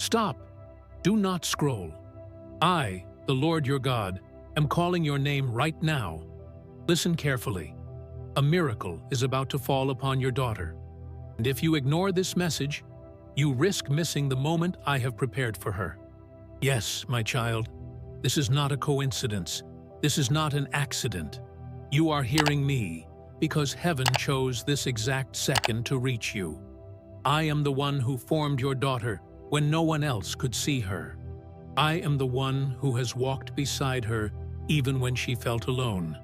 Stop! Do not scroll. I, the Lord your God, am calling your name right now. Listen carefully. A miracle is about to fall upon your daughter. And if you ignore this message, you risk missing the moment I have prepared for her. Yes, my child, this is not a coincidence. This is not an accident. You are hearing me because heaven chose this exact second to reach you. I am the one who formed your daughter when no one else could see her. I am the one who has walked beside her even when she felt alone.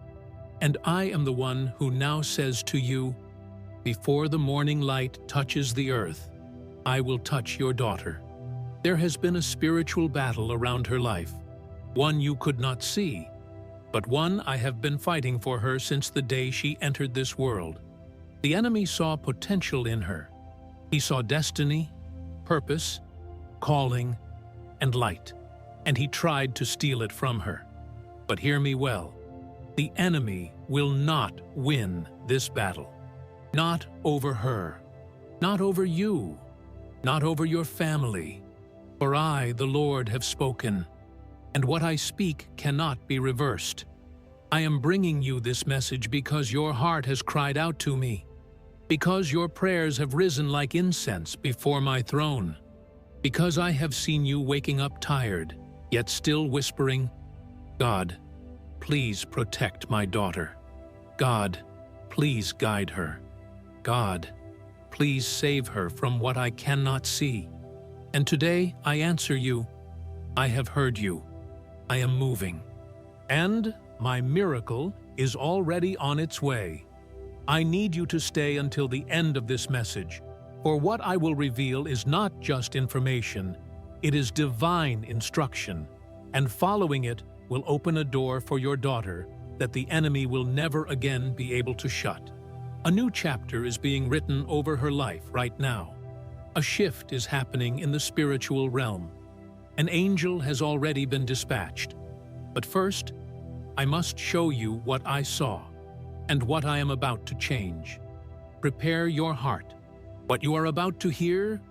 And I am the one who now says to you, before the morning light touches the earth, I will touch your daughter. There has been a spiritual battle around her life, one you could not see, but one I have been fighting for her since the day she entered this world. The enemy saw potential in her. He saw destiny, purpose, calling, and light, and he tried to steal it from her. But hear me well, the enemy will not win this battle. Not over her, not over you, not over your family. For I, the Lord, have spoken, and what I speak cannot be reversed. I am bringing you this message because your heart has cried out to me, because your prayers have risen like incense before my throne, because I have seen you waking up tired, yet still whispering, God, please protect my daughter. God, please guide her. God, please save her from what I cannot see. And today I answer you, I have heard you. I am moving. And my miracle is already on its way. I need you to stay until the end of this message, for what I will reveal is not just information, it is divine instruction, and following it will open a door for your daughter that the enemy will never again be able to shut. A new chapter is being written over her life right now. A shift is happening in the spiritual realm. An angel has already been dispatched. But first, I must show you what I saw and what I am about to change. Prepare your heart. What you are about to hear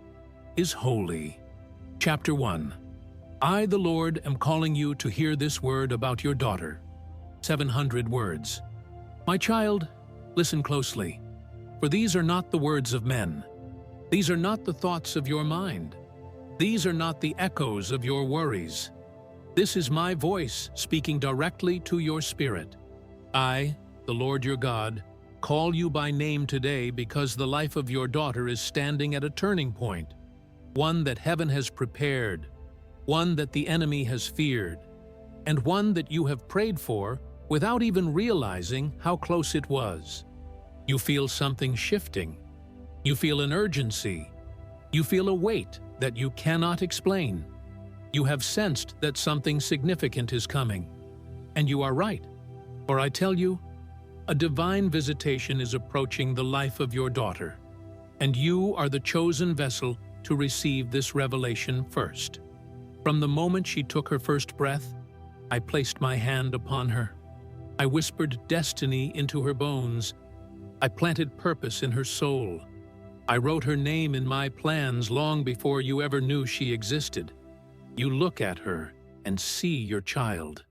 is holy. Chapter 1. I, the Lord, am calling you to hear this word about your daughter. 700 words. My child, listen closely, for these are not the words of men. These are not the thoughts of your mind. These are not the echoes of your worries. This is my voice speaking directly to your spirit. I, the Lord your God, call you by name today because the life of your daughter is standing at a turning point, one that heaven has prepared, one that the enemy has feared, and one that you have prayed for without even realizing how close it was. You feel something shifting. You feel an urgency. You feel a weight that you cannot explain. You have sensed that something significant is coming. And you are right, for I tell you, a divine visitation is approaching the life of your daughter, and you are the chosen vessel to receive this revelation first. From the moment she took her first breath, I placed my hand upon her. I whispered destiny into her bones. I planted purpose in her soul. I wrote her name in my plans long before you ever knew she existed. You look at her and see your child.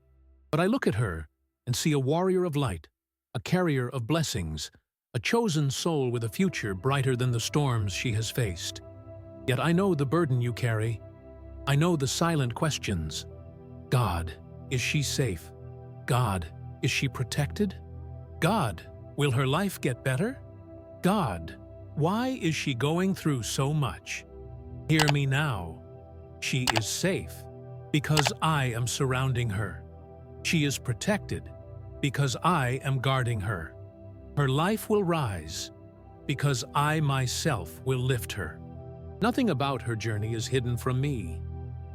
But I look at her and see a warrior of light, a carrier of blessings, a chosen soul with a future brighter than the storms she has faced. Yet I know the burden you carry. I know the silent questions. God, is she safe? God, is she protected? God, will her life get better? God, why is she going through so much? Hear me now. She is safe because I am surrounding her. She is protected because I am guarding her. Her life will rise because I myself will lift her. Nothing about her journey is hidden from me.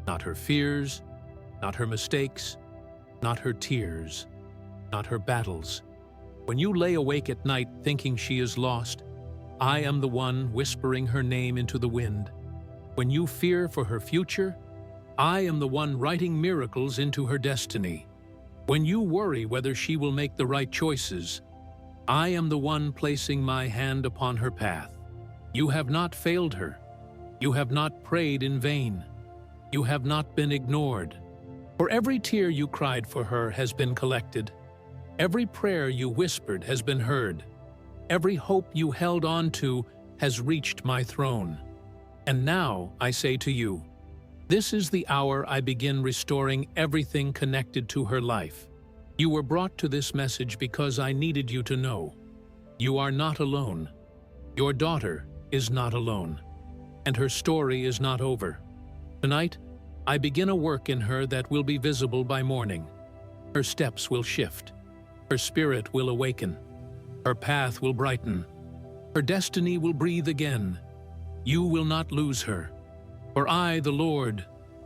Not her fears, not her mistakes, not her tears, not her battles. When you lay awake at night thinking she is lost, I am the one whispering her name into the wind. When you fear for her future, I am the one writing miracles into her destiny. When you worry whether she will make the right choices, I am the one placing my hand upon her path. You have not failed her. You have not prayed in vain. You have not been ignored. For every tear you cried for her has been collected. Every prayer you whispered has been heard. Every hope you held on to has reached my throne. And now I say to you, this is the hour I begin restoring everything connected to her life. You were brought to this message because I needed you to know. You are not alone. Your daughter is not alone. And her story is not over. Tonight, I begin a work in her that will be visible by morning. Her steps will shift. Her spirit will awaken. Her path will brighten. Her destiny will breathe again. You will not lose her. For I, the Lord,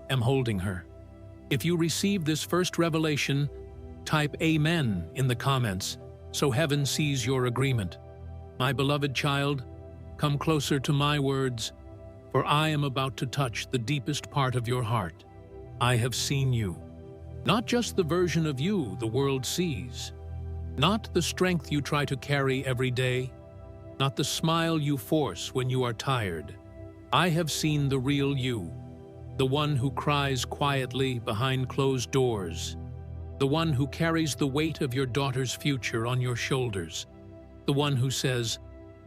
am holding her. If you receive this first revelation, type Amen in the comments so heaven sees your agreement. My beloved child, come closer to my words, for I am about to touch the deepest part of your heart. I have seen you. Not just the version of you the world sees. Not the strength you try to carry every day. Not the smile you force when you are tired. I have seen the real you. The one who cries quietly behind closed doors. The one who carries the weight of your daughter's future on your shoulders. The one who says,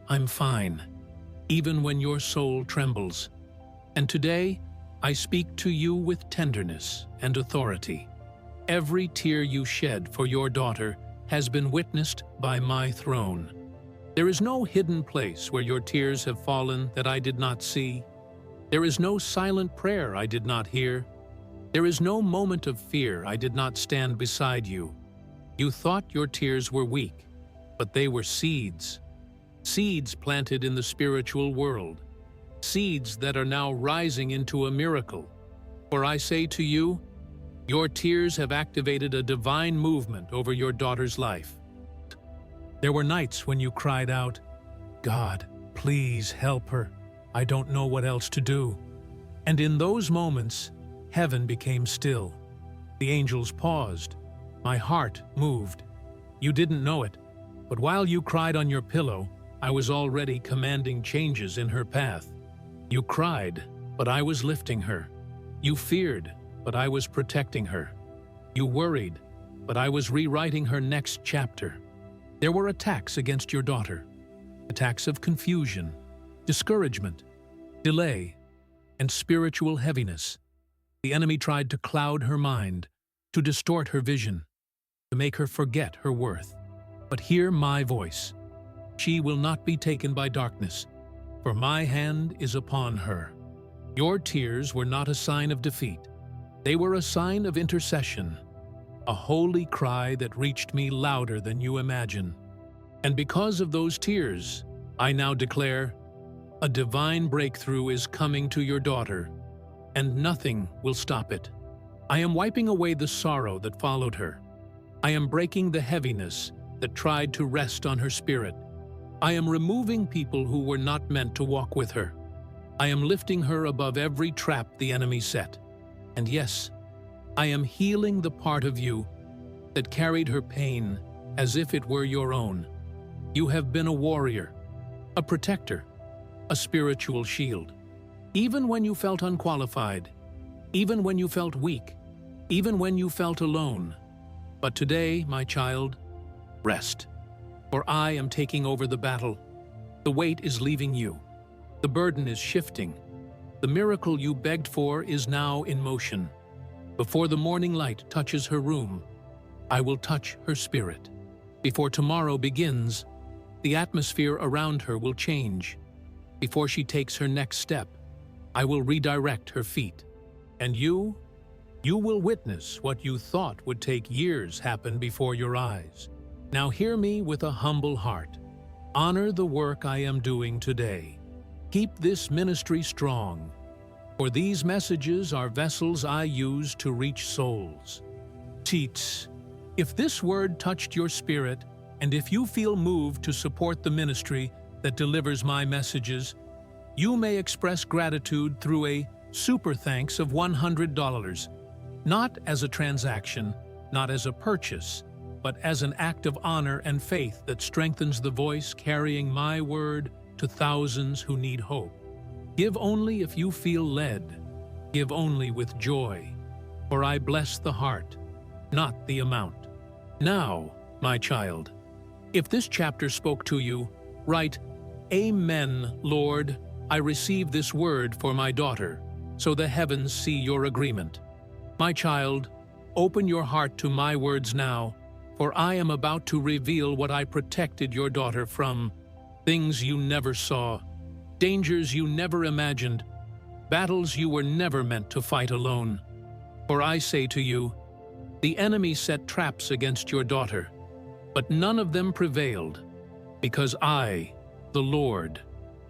I'm fine, even when your soul trembles. And today, I speak to you with tenderness and authority. Every tear you shed for your daughter has been witnessed by my throne. There is no hidden place where your tears have fallen that I did not see. There is no silent prayer I did not hear. There is no moment of fear I did not stand beside you. You thought your tears were weak, but they were seeds. Seeds planted in the spiritual world. Seeds that are now rising into a miracle. For I say to you, your tears have activated a divine movement over your daughter's life. There were nights when you cried out, God, please help her. I don't know what else to do. And in those moments, heaven became still. The angels paused. My heart moved. You didn't know it, but while you cried on your pillow, I was already commanding changes in her path. You cried, but I was lifting her. You feared, but I was protecting her. You worried, but I was rewriting her next chapter. There were attacks against your daughter. Attacks of confusion, discouragement, delay, and spiritual heaviness. The enemy tried to cloud her mind, to distort her vision, to make her forget her worth. But hear my voice. She will not be taken by darkness, for my hand is upon her. Your tears were not a sign of defeat. They were a sign of intercession, a holy cry that reached me louder than you imagine. And because of those tears, I now declare, a divine breakthrough is coming to your daughter, and nothing will stop it. I am wiping away the sorrow that followed her. I am breaking the heaviness that tried to rest on her spirit. I am removing people who were not meant to walk with her. I am lifting her above every trap the enemy set. And yes, I am healing the part of you that carried her pain as if it were your own. You have been a warrior, a protector, a spiritual shield. Even when you felt unqualified, even when you felt weak, even when you felt alone. But today, my child, rest. For I am taking over the battle. The weight is leaving you. The burden is shifting. The miracle you begged for is now in motion. Before the morning light touches her room, I will touch her spirit. Before tomorrow begins, the atmosphere around her will change. Before she takes her next step, I will redirect her feet. And you will witness what you thought would take years happen before your eyes. Now hear me with a humble heart. Honor the work I am doing today. Keep this ministry strong, for these messages are vessels I use to reach souls. Teats, if this word touched your spirit, and if you feel moved to support the ministry that delivers my messages, you may express gratitude through a super thanks of $100, not as a transaction, not as a purchase, but as an act of honor and faith that strengthens the voice carrying my word to thousands who need hope. Give only if you feel led. Give only with joy, for I bless the heart, not the amount. Now, my child, if this chapter spoke to you, write, Amen, Lord, I receive this word for my daughter, so the heavens see your agreement. My child, open your heart to my words now, for I am about to reveal what I protected your daughter from, things you never saw, dangers you never imagined, battles you were never meant to fight alone. For I say to you, the enemy set traps against your daughter, but none of them prevailed, because I, the Lord,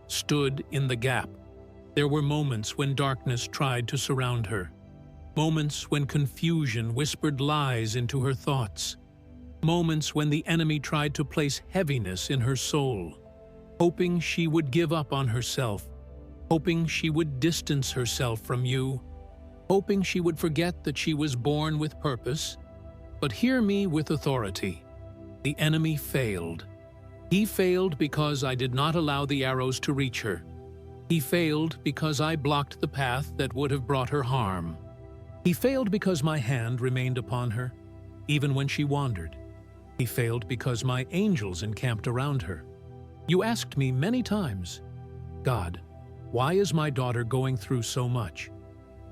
stood in the gap. There were moments when darkness tried to surround her, moments when confusion whispered lies into her thoughts, moments when the enemy tried to place heaviness in her soul, hoping she would give up on herself, hoping she would distance herself from you, hoping she would forget that she was born with purpose. But hear me with authority. The enemy failed. He failed because I did not allow the arrows to reach her. He failed because I blocked the path that would have brought her harm. He failed because my hand remained upon her, even when she wandered. He failed because my angels encamped around her. You asked me many times, God, why is my daughter going through so much?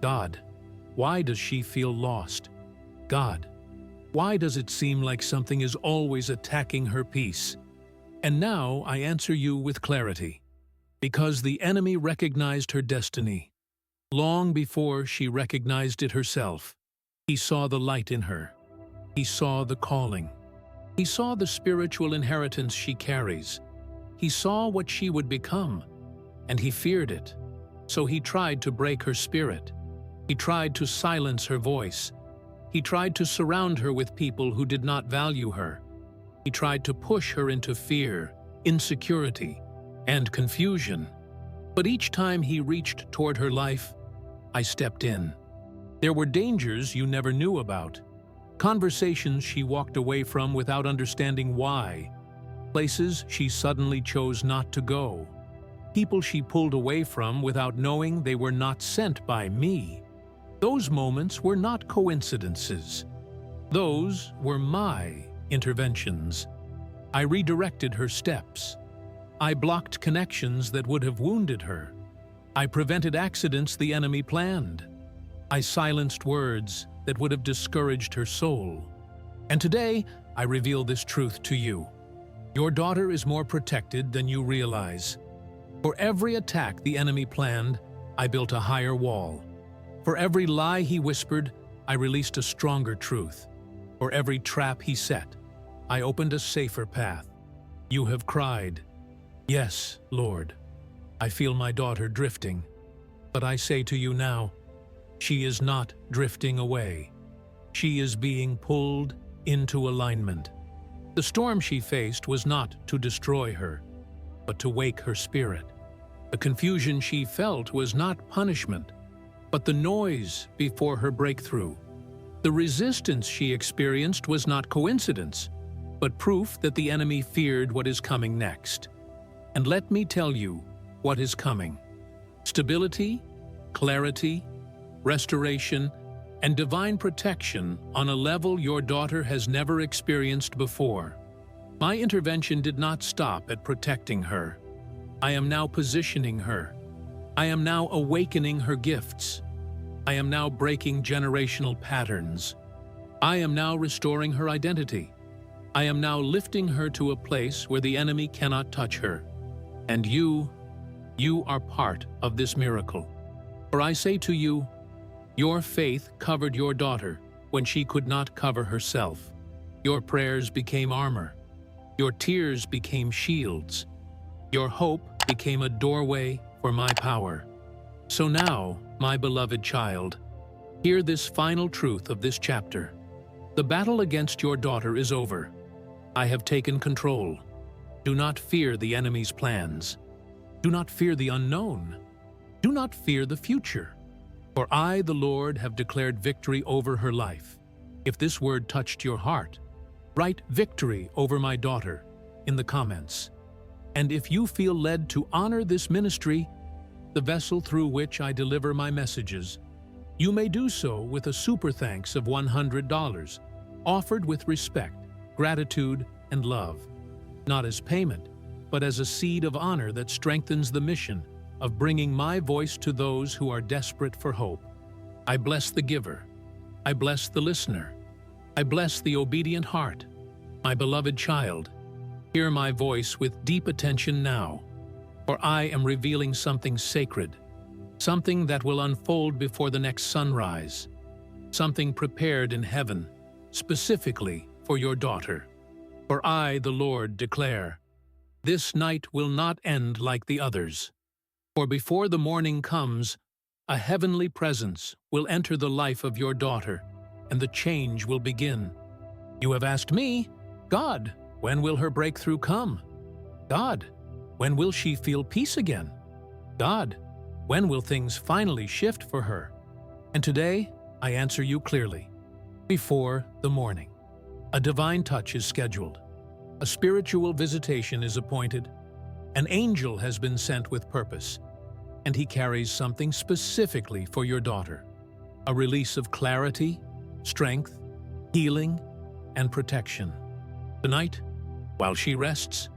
God, why does she feel lost? God, why does it seem like something is always attacking her peace? And now I answer you with clarity. Because the enemy recognized her destiny. Long before she recognized it herself, he saw the light in her. He saw the calling. He saw the spiritual inheritance she carries. He saw what she would become, and he feared it. So he tried to break her spirit. He tried to silence her voice. He tried to surround her with people who did not value her. He tried to push her into fear, insecurity, and confusion. But each time he reached toward her life, I stepped in. There were dangers you never knew about, conversations she walked away from without understanding why, places she suddenly chose not to go, people she pulled away from without knowing they were not sent by me. Those moments were not coincidences. Those were my interventions. I redirected her steps. I blocked connections that would have wounded her. I prevented accidents the enemy planned. I silenced words that would have discouraged her soul. And today, I reveal this truth to you. Your daughter is more protected than you realize. For every attack the enemy planned, I built a higher wall. For every lie he whispered, I released a stronger truth. For every trap he set, I opened a safer path. You have cried, yes, Lord. I feel my daughter drifting. But I say to you now, she is not drifting away. She is being pulled into alignment. The storm she faced was not to destroy her, but to wake her spirit. The confusion she felt was not punishment, but the noise before her breakthrough. The resistance she experienced was not coincidence, but proof that the enemy feared what is coming next. And let me tell you what is coming. Stability, clarity, restoration, and divine protection on a level your daughter has never experienced before. My intervention did not stop at protecting her. I am now positioning her. I am now awakening her gifts. I am now breaking generational patterns. I am now restoring her identity. I am now lifting her to a place where the enemy cannot touch her. And you are part of this miracle. For I say to you, your faith covered your daughter when she could not cover herself. Your prayers became armor. Your tears became shields. Your hope became a doorway for my power. So now, my beloved child, hear this final truth of this chapter. The battle against your daughter is over. I have taken control. Do not fear the enemy's plans. Do not fear the unknown. Do not fear the future. For I, the Lord, have declared victory over her life. If this word touched your heart, write "victory over my daughter" in the comments. And if you feel led to honor this ministry, the vessel through which I deliver my messages, You may do so with a super thanks of $100, offered with respect, gratitude, and love, not as payment, but as a seed of honor that strengthens the mission of bringing my voice to those who are desperate for hope. I bless the giver. I bless the listener. I bless the obedient heart. My beloved child, hear my voice with deep attention now, for I am revealing something sacred, something that will unfold before the next sunrise, something prepared in heaven, specifically for your daughter. For I, the Lord, declare, this night will not end like the others. For before the morning comes, a heavenly presence will enter the life of your daughter, and the change will begin. You have asked me, God, when will her breakthrough come? God, when will she feel peace again? God, when will things finally shift for her? And today, I answer you clearly. Before the morning. A divine touch is scheduled. A spiritual visitation is appointed. An angel has been sent with purpose, and he carries something specifically for your daughter. A release of clarity, strength, healing, and protection. Tonight, while she rests,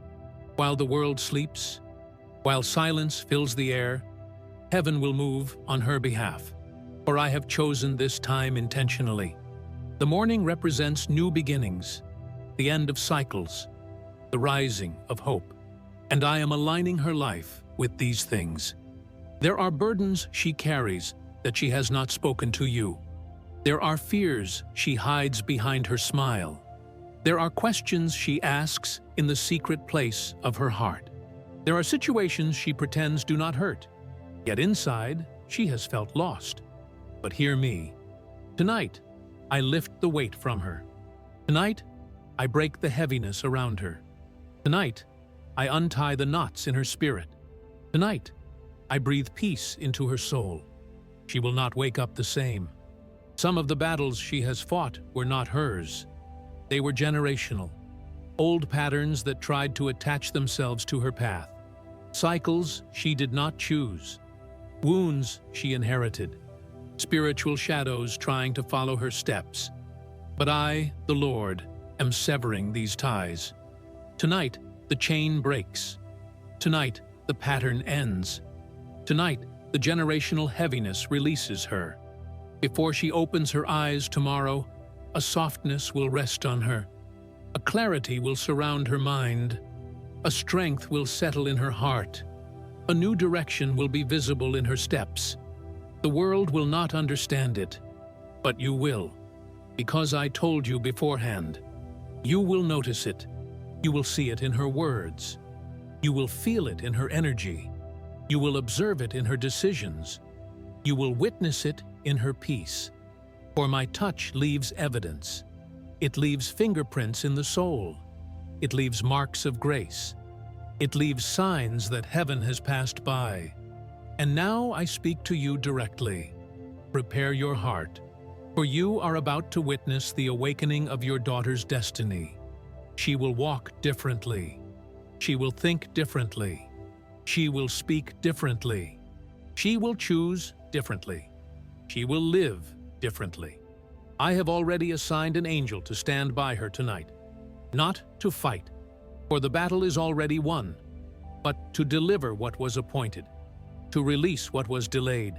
while the world sleeps, while silence fills the air, heaven will move on her behalf, for I have chosen this time intentionally. The morning represents new beginnings, the end of cycles, the rising of hope, and I am aligning her life with these things. There are burdens she carries that she has not spoken to you. There are fears she hides behind her smile. There are questions she asks in the secret place of her heart. There are situations she pretends do not hurt, yet inside she has felt lost. But hear me. Tonight, I lift the weight from her. Tonight, I break the heaviness around her. Tonight, I untie the knots in her spirit. Tonight, I breathe peace into her soul. She will not wake up the same. Some of the battles she has fought were not hers. They were generational. Old patterns that tried to attach themselves to her path. Cycles she did not choose. Wounds she inherited. Spiritual shadows trying to follow her steps. But I, the Lord, am severing these ties. Tonight, the chain breaks. Tonight, the pattern ends. Tonight, the generational heaviness releases her. Before she opens her eyes tomorrow, a softness will rest on her. A clarity will surround her mind. A strength will settle in her heart. A new direction will be visible in her steps. The world will not understand it, but you will, because I told you beforehand. You will notice it. You will see it in her words. You will feel it in her energy. You will observe it in her decisions. You will witness it in her peace. For my touch leaves evidence. It leaves fingerprints in the soul. It leaves marks of grace. It leaves signs that heaven has passed by. And now I speak to you directly. Prepare your heart, for you are about to witness the awakening of your daughter's destiny. She will walk differently. She will think differently. She will speak differently. She will choose differently. She will live differently. I have already assigned an angel to stand by her tonight, not to fight, for the battle is already won, but to deliver what was appointed, to release what was delayed,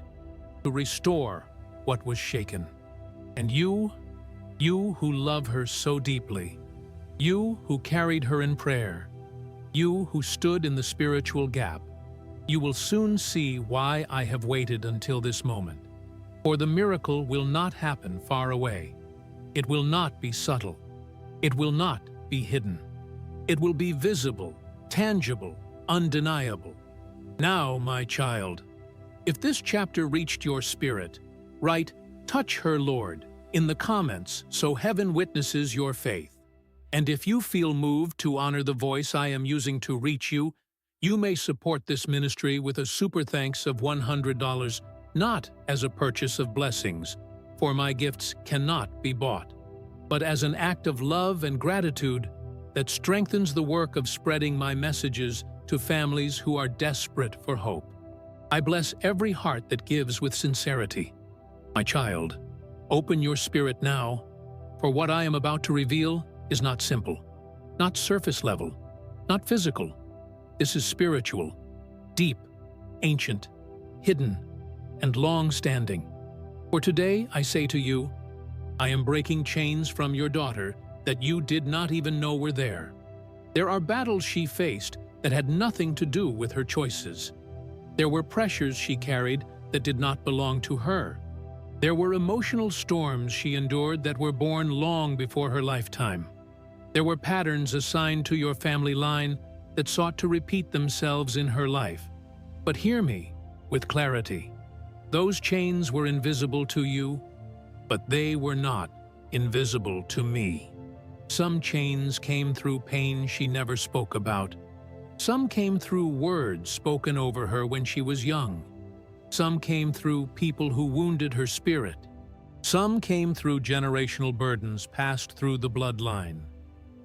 to restore what was shaken. And you who love her so deeply, you who carried her in prayer, you who stood in the spiritual gap, you will soon see why I have waited until this moment. For the miracle will not happen far away. It will not be subtle. It will not be hidden. It will be visible, tangible, undeniable. Now, my child, if this chapter reached your spirit, write, "Touch her, Lord," in the comments so heaven witnesses your faith. And if you feel moved to honor the voice I am using to reach you, you may support this ministry with a super thanks of $100, not as a purchase of blessings, for my gifts cannot be bought, but as an act of love and gratitude that strengthens the work of spreading my messages to families who are desperate for hope. I bless every heart that gives with sincerity. My child, open your spirit now, for what I am about to reveal is not simple, not surface level, not physical. This is spiritual, deep, ancient, hidden, and long-standing. For today I say to you, I am breaking chains from your daughter that you did not even know were there. There are battles she faced that had nothing to do with her choices. There were pressures she carried that did not belong to her. There were emotional storms she endured that were born long before her lifetime. There were patterns assigned to your family line that sought to repeat themselves in her life. But hear me with clarity. Those chains were invisible to you, but they were not invisible to me. Some chains came through pain she never spoke about. Some came through words spoken over her when she was young. Some came through people who wounded her spirit. Some came through generational burdens passed through the bloodline.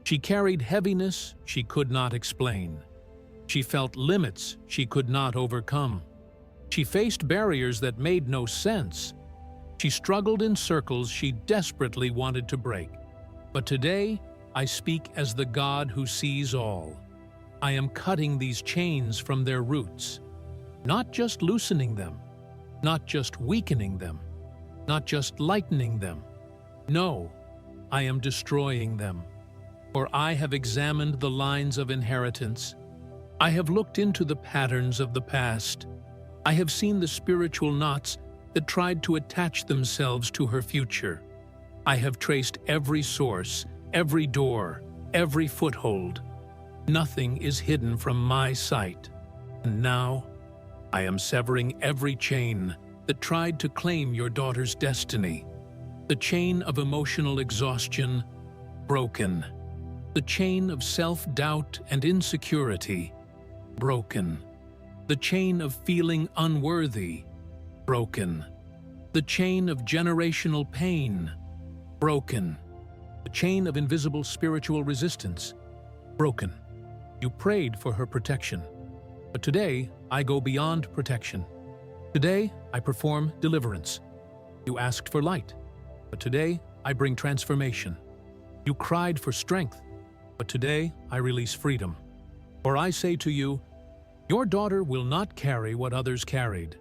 She carried heaviness she could not explain. She felt limits she could not overcome. She faced barriers that made no sense. She struggled in circles she desperately wanted to break. But today, I speak as the God who sees all. I am cutting these chains from their roots, not just loosening them, not just weakening them, not just lightening them. No, I am destroying them. For I have examined the lines of inheritance. I have looked into the patterns of the past. I have seen the spiritual knots that tried to attach themselves to her future. I have traced every source, every door, every foothold. Nothing is hidden from my sight. And now, I am severing every chain that tried to claim your daughter's destiny. The chain of emotional exhaustion, broken. The chain of self-doubt and insecurity, broken. The chain of feeling unworthy, broken. The chain of generational pain, broken. The chain of invisible spiritual resistance, broken. You prayed for her protection, but today I go beyond protection. Today I perform deliverance. You asked for light, but today I bring transformation. You cried for strength, but today I release freedom. For I say to you, your daughter will not carry what others carried.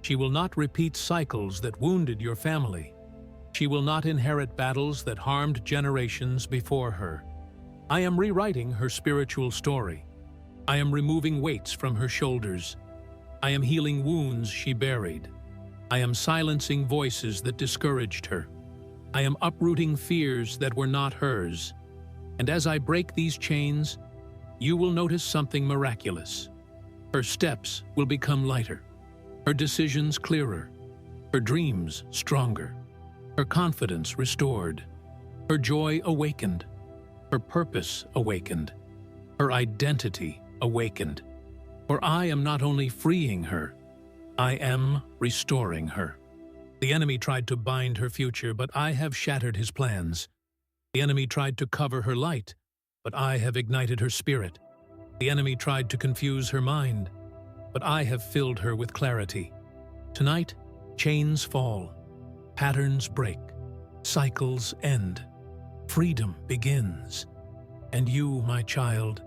She will not repeat cycles that wounded your family. She will not inherit battles that harmed generations before her. I am rewriting her spiritual story. I am removing weights from her shoulders. I am healing wounds she buried. I am silencing voices that discouraged her. I am uprooting fears that were not hers. And as I break these chains, you will notice something miraculous. Her steps will become lighter, her decisions clearer, her dreams stronger, her confidence restored, her joy awakened, her purpose awakened, her identity awakened. For I am not only freeing her, I am restoring her. The enemy tried to bind her future, but I have shattered his plans. The enemy tried to cover her light, but I have ignited her spirit. The enemy tried to confuse her mind, but I have filled her with clarity. Tonight, chains fall, patterns break, cycles end, freedom begins. And you, my child,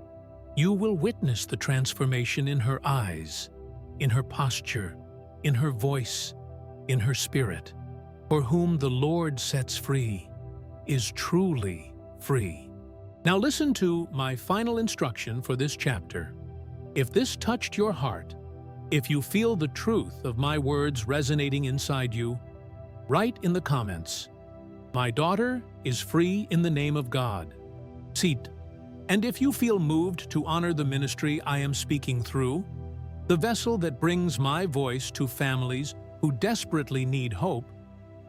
you will witness the transformation in her eyes, in her posture, in her voice, in her spirit. For whom the Lord sets free is truly free. Now listen to my final instruction for this chapter. If this touched your heart, if you feel the truth of my words resonating inside you, write in the comments, "My daughter is free in the name of God." Sit. And if you feel moved to honor the ministry I am speaking through, the vessel that brings my voice to families who desperately need hope,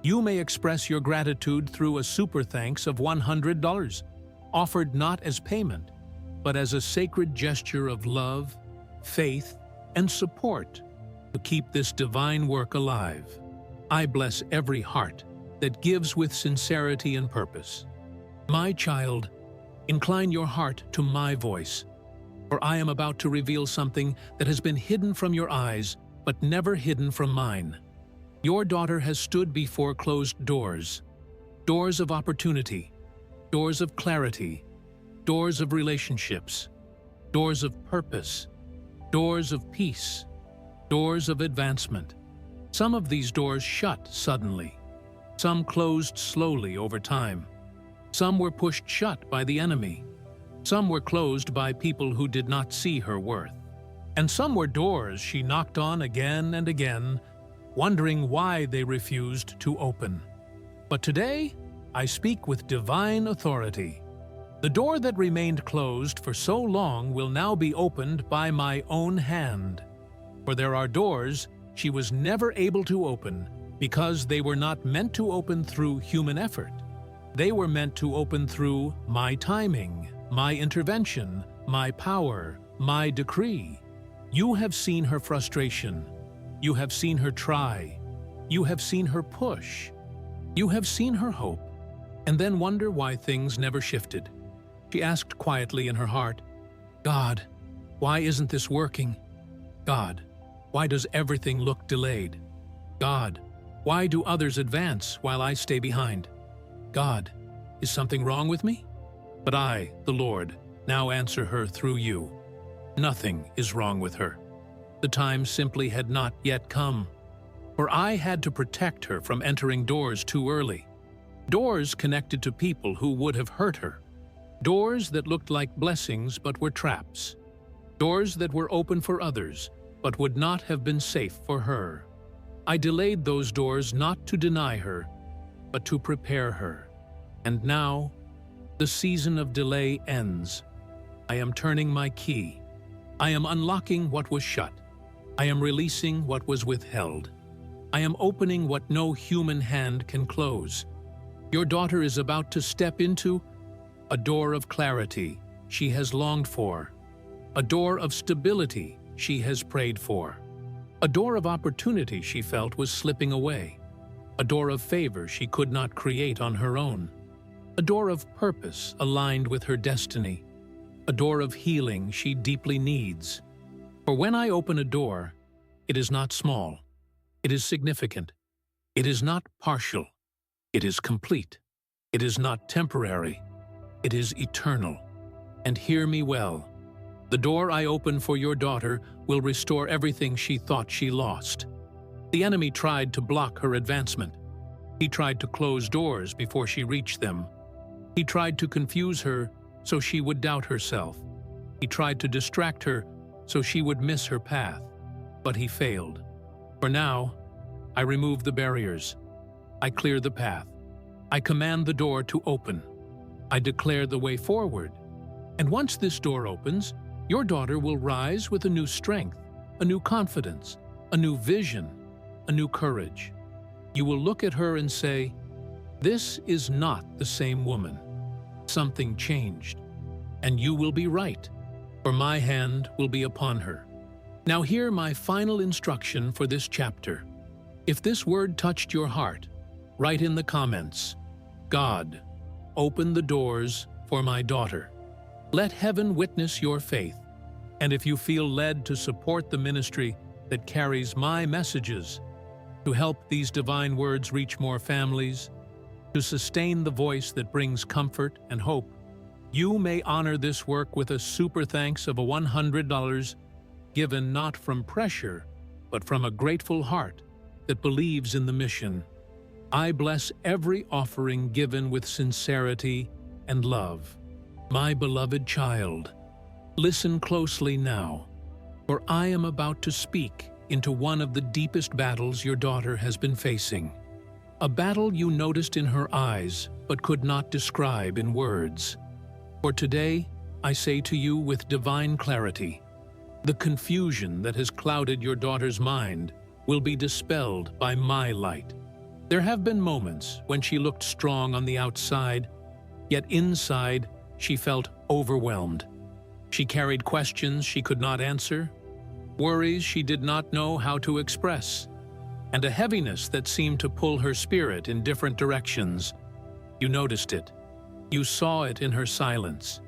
you may express your gratitude through a super thanks of $100, offered not as payment, but as a sacred gesture of love, faith, and support to keep this divine work alive. I bless every heart that gives with sincerity and purpose. My child, incline your heart to my voice, for I am about to reveal something that has been hidden from your eyes, but never hidden from mine. Your daughter has stood before closed doors, doors of opportunity, doors of clarity, doors of relationships, doors of purpose, doors of peace, doors of advancement. Some of these doors shut suddenly. Some closed slowly over time. Some were pushed shut by the enemy. Some were closed by people who did not see her worth. And some were doors she knocked on again and again, wondering why they refused to open. But today, I speak with divine authority. The door that remained closed for so long will now be opened by my own hand. For there are doors she was never able to open because they were not meant to open through human effort. They were meant to open through my timing, my intervention, my power, my decree. You have seen her frustration. You have seen her try. You have seen her push. You have seen her hope, and then wonder why things never shifted. She asked quietly in her heart, God, why isn't this working? God, why does everything look delayed? God, why do others advance while I stay behind? God, is something wrong with me? But I, the Lord, now answer her through you. Nothing is wrong with her. The time simply had not yet come. For I had to protect her from entering doors too early. Doors connected to people who would have hurt her. Doors that looked like blessings but were traps. Doors that were open for others but would not have been safe for her. I delayed those doors not to deny her, but to prepare her. And now, the season of delay ends. I am turning my key. I am unlocking what was shut. I am releasing what was withheld. I am opening what no human hand can close. Your daughter is about to step into a door of clarity she has longed for, a door of stability she has prayed for, a door of opportunity she felt was slipping away, a door of favor she could not create on her own, a door of purpose aligned with her destiny, a door of healing she deeply needs. For when I open a door, it is not small, it is significant, it is not partial, it is complete, it is not temporary, it is eternal. And hear me well, the door I open for your daughter will restore everything she thought she lost. The enemy tried to block her advancement. He tried to close doors before she reached them. He tried to confuse her so she would doubt herself. He tried to distract her so she would miss her path. But he failed. For now, I remove the barriers. I clear the path. I command the door to open. I declare the way forward. And once this door opens, your daughter will rise with a new strength, a new confidence, a new vision, a new courage. You will look at her and say, "This is not the same woman. Something changed." And you will be right, for my hand will be upon her. Now hear my final instruction for this chapter. If this word touched your heart, write in the comments, "God, open the doors for my daughter." Let heaven witness your faith. And if you feel led to support the ministry that carries my messages, to help these divine words reach more families, to sustain the voice that brings comfort and hope, you may honor this work with a super thanks of $100, given not from pressure, but from a grateful heart that believes in the mission. I bless every offering given with sincerity and love. My beloved child, listen closely now, for I am about to speak into one of the deepest battles your daughter has been facing. A battle you noticed in her eyes but could not describe in words. For today, I say to you with divine clarity, the confusion that has clouded your daughter's mind will be dispelled by my light. There have been moments when she looked strong on the outside, yet inside she felt overwhelmed. She carried questions she could not answer, worries she did not know how to express, and a heaviness that seemed to pull her spirit in different directions. You noticed it. You saw it in her silence.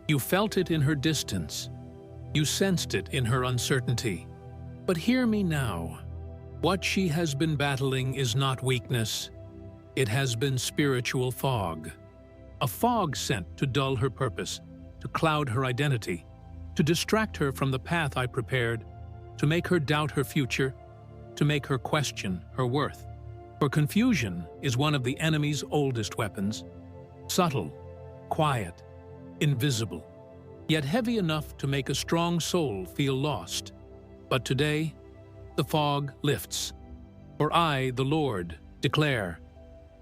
You felt it in her distance. You sensed it in her uncertainty. But hear me now. What she has been battling is not weakness. It has been spiritual fog. A fog sent to dull her purpose, to cloud her identity, to distract her from the path I prepared, to make her doubt her future, to make her question her worth. For confusion is one of the enemy's oldest weapons, subtle, quiet, invisible, yet heavy enough to make a strong soul feel lost. But today, the fog lifts. For I, the Lord, declare,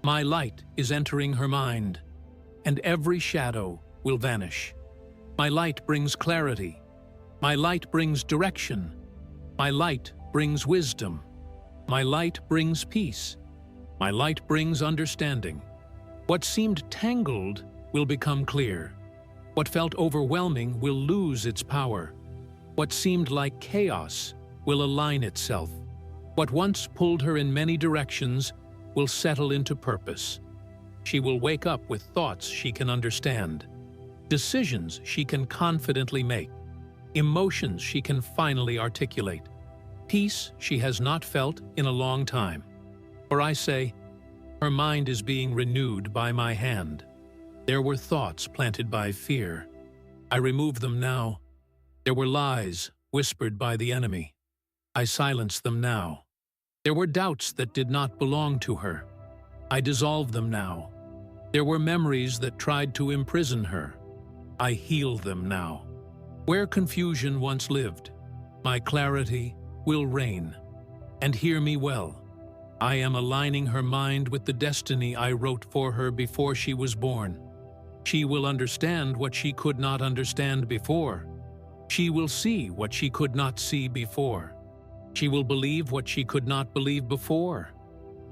my light is entering her mind, and every shadow will vanish. My light brings clarity. My light brings direction. My light brings wisdom. My light brings peace. My light brings understanding. What seemed tangled will become clear. What felt overwhelming will lose its power. What seemed like chaos will align itself. What once pulled her in many directions will settle into purpose. She will wake up with thoughts she can understand, decisions she can confidently make, emotions she can finally articulate, peace she has not felt in a long time. For I say, her mind is being renewed by my hand. There were thoughts planted by fear. I remove them now. There were lies whispered by the enemy. I silence them now. There were doubts that did not belong to her. I dissolve them now. There were memories that tried to imprison her. I heal them now. Where confusion once lived, my clarity will reign. And hear me well. I am aligning her mind with the destiny I wrote for her before she was born. She will understand what she could not understand before. She will see what she could not see before. She will believe what she could not believe before.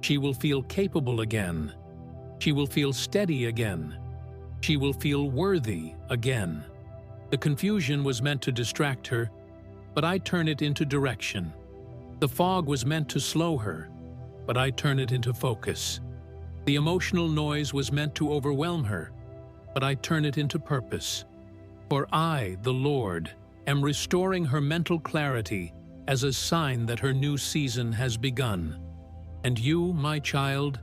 She will feel capable again. She will feel steady again. She will feel worthy again. The confusion was meant to distract her, but I turn it into direction. The fog was meant to slow her, but I turn it into focus. The emotional noise was meant to overwhelm her, but I turn it into purpose. For I, the Lord, am restoring her mental clarity as a sign that her new season has begun. And you, my child,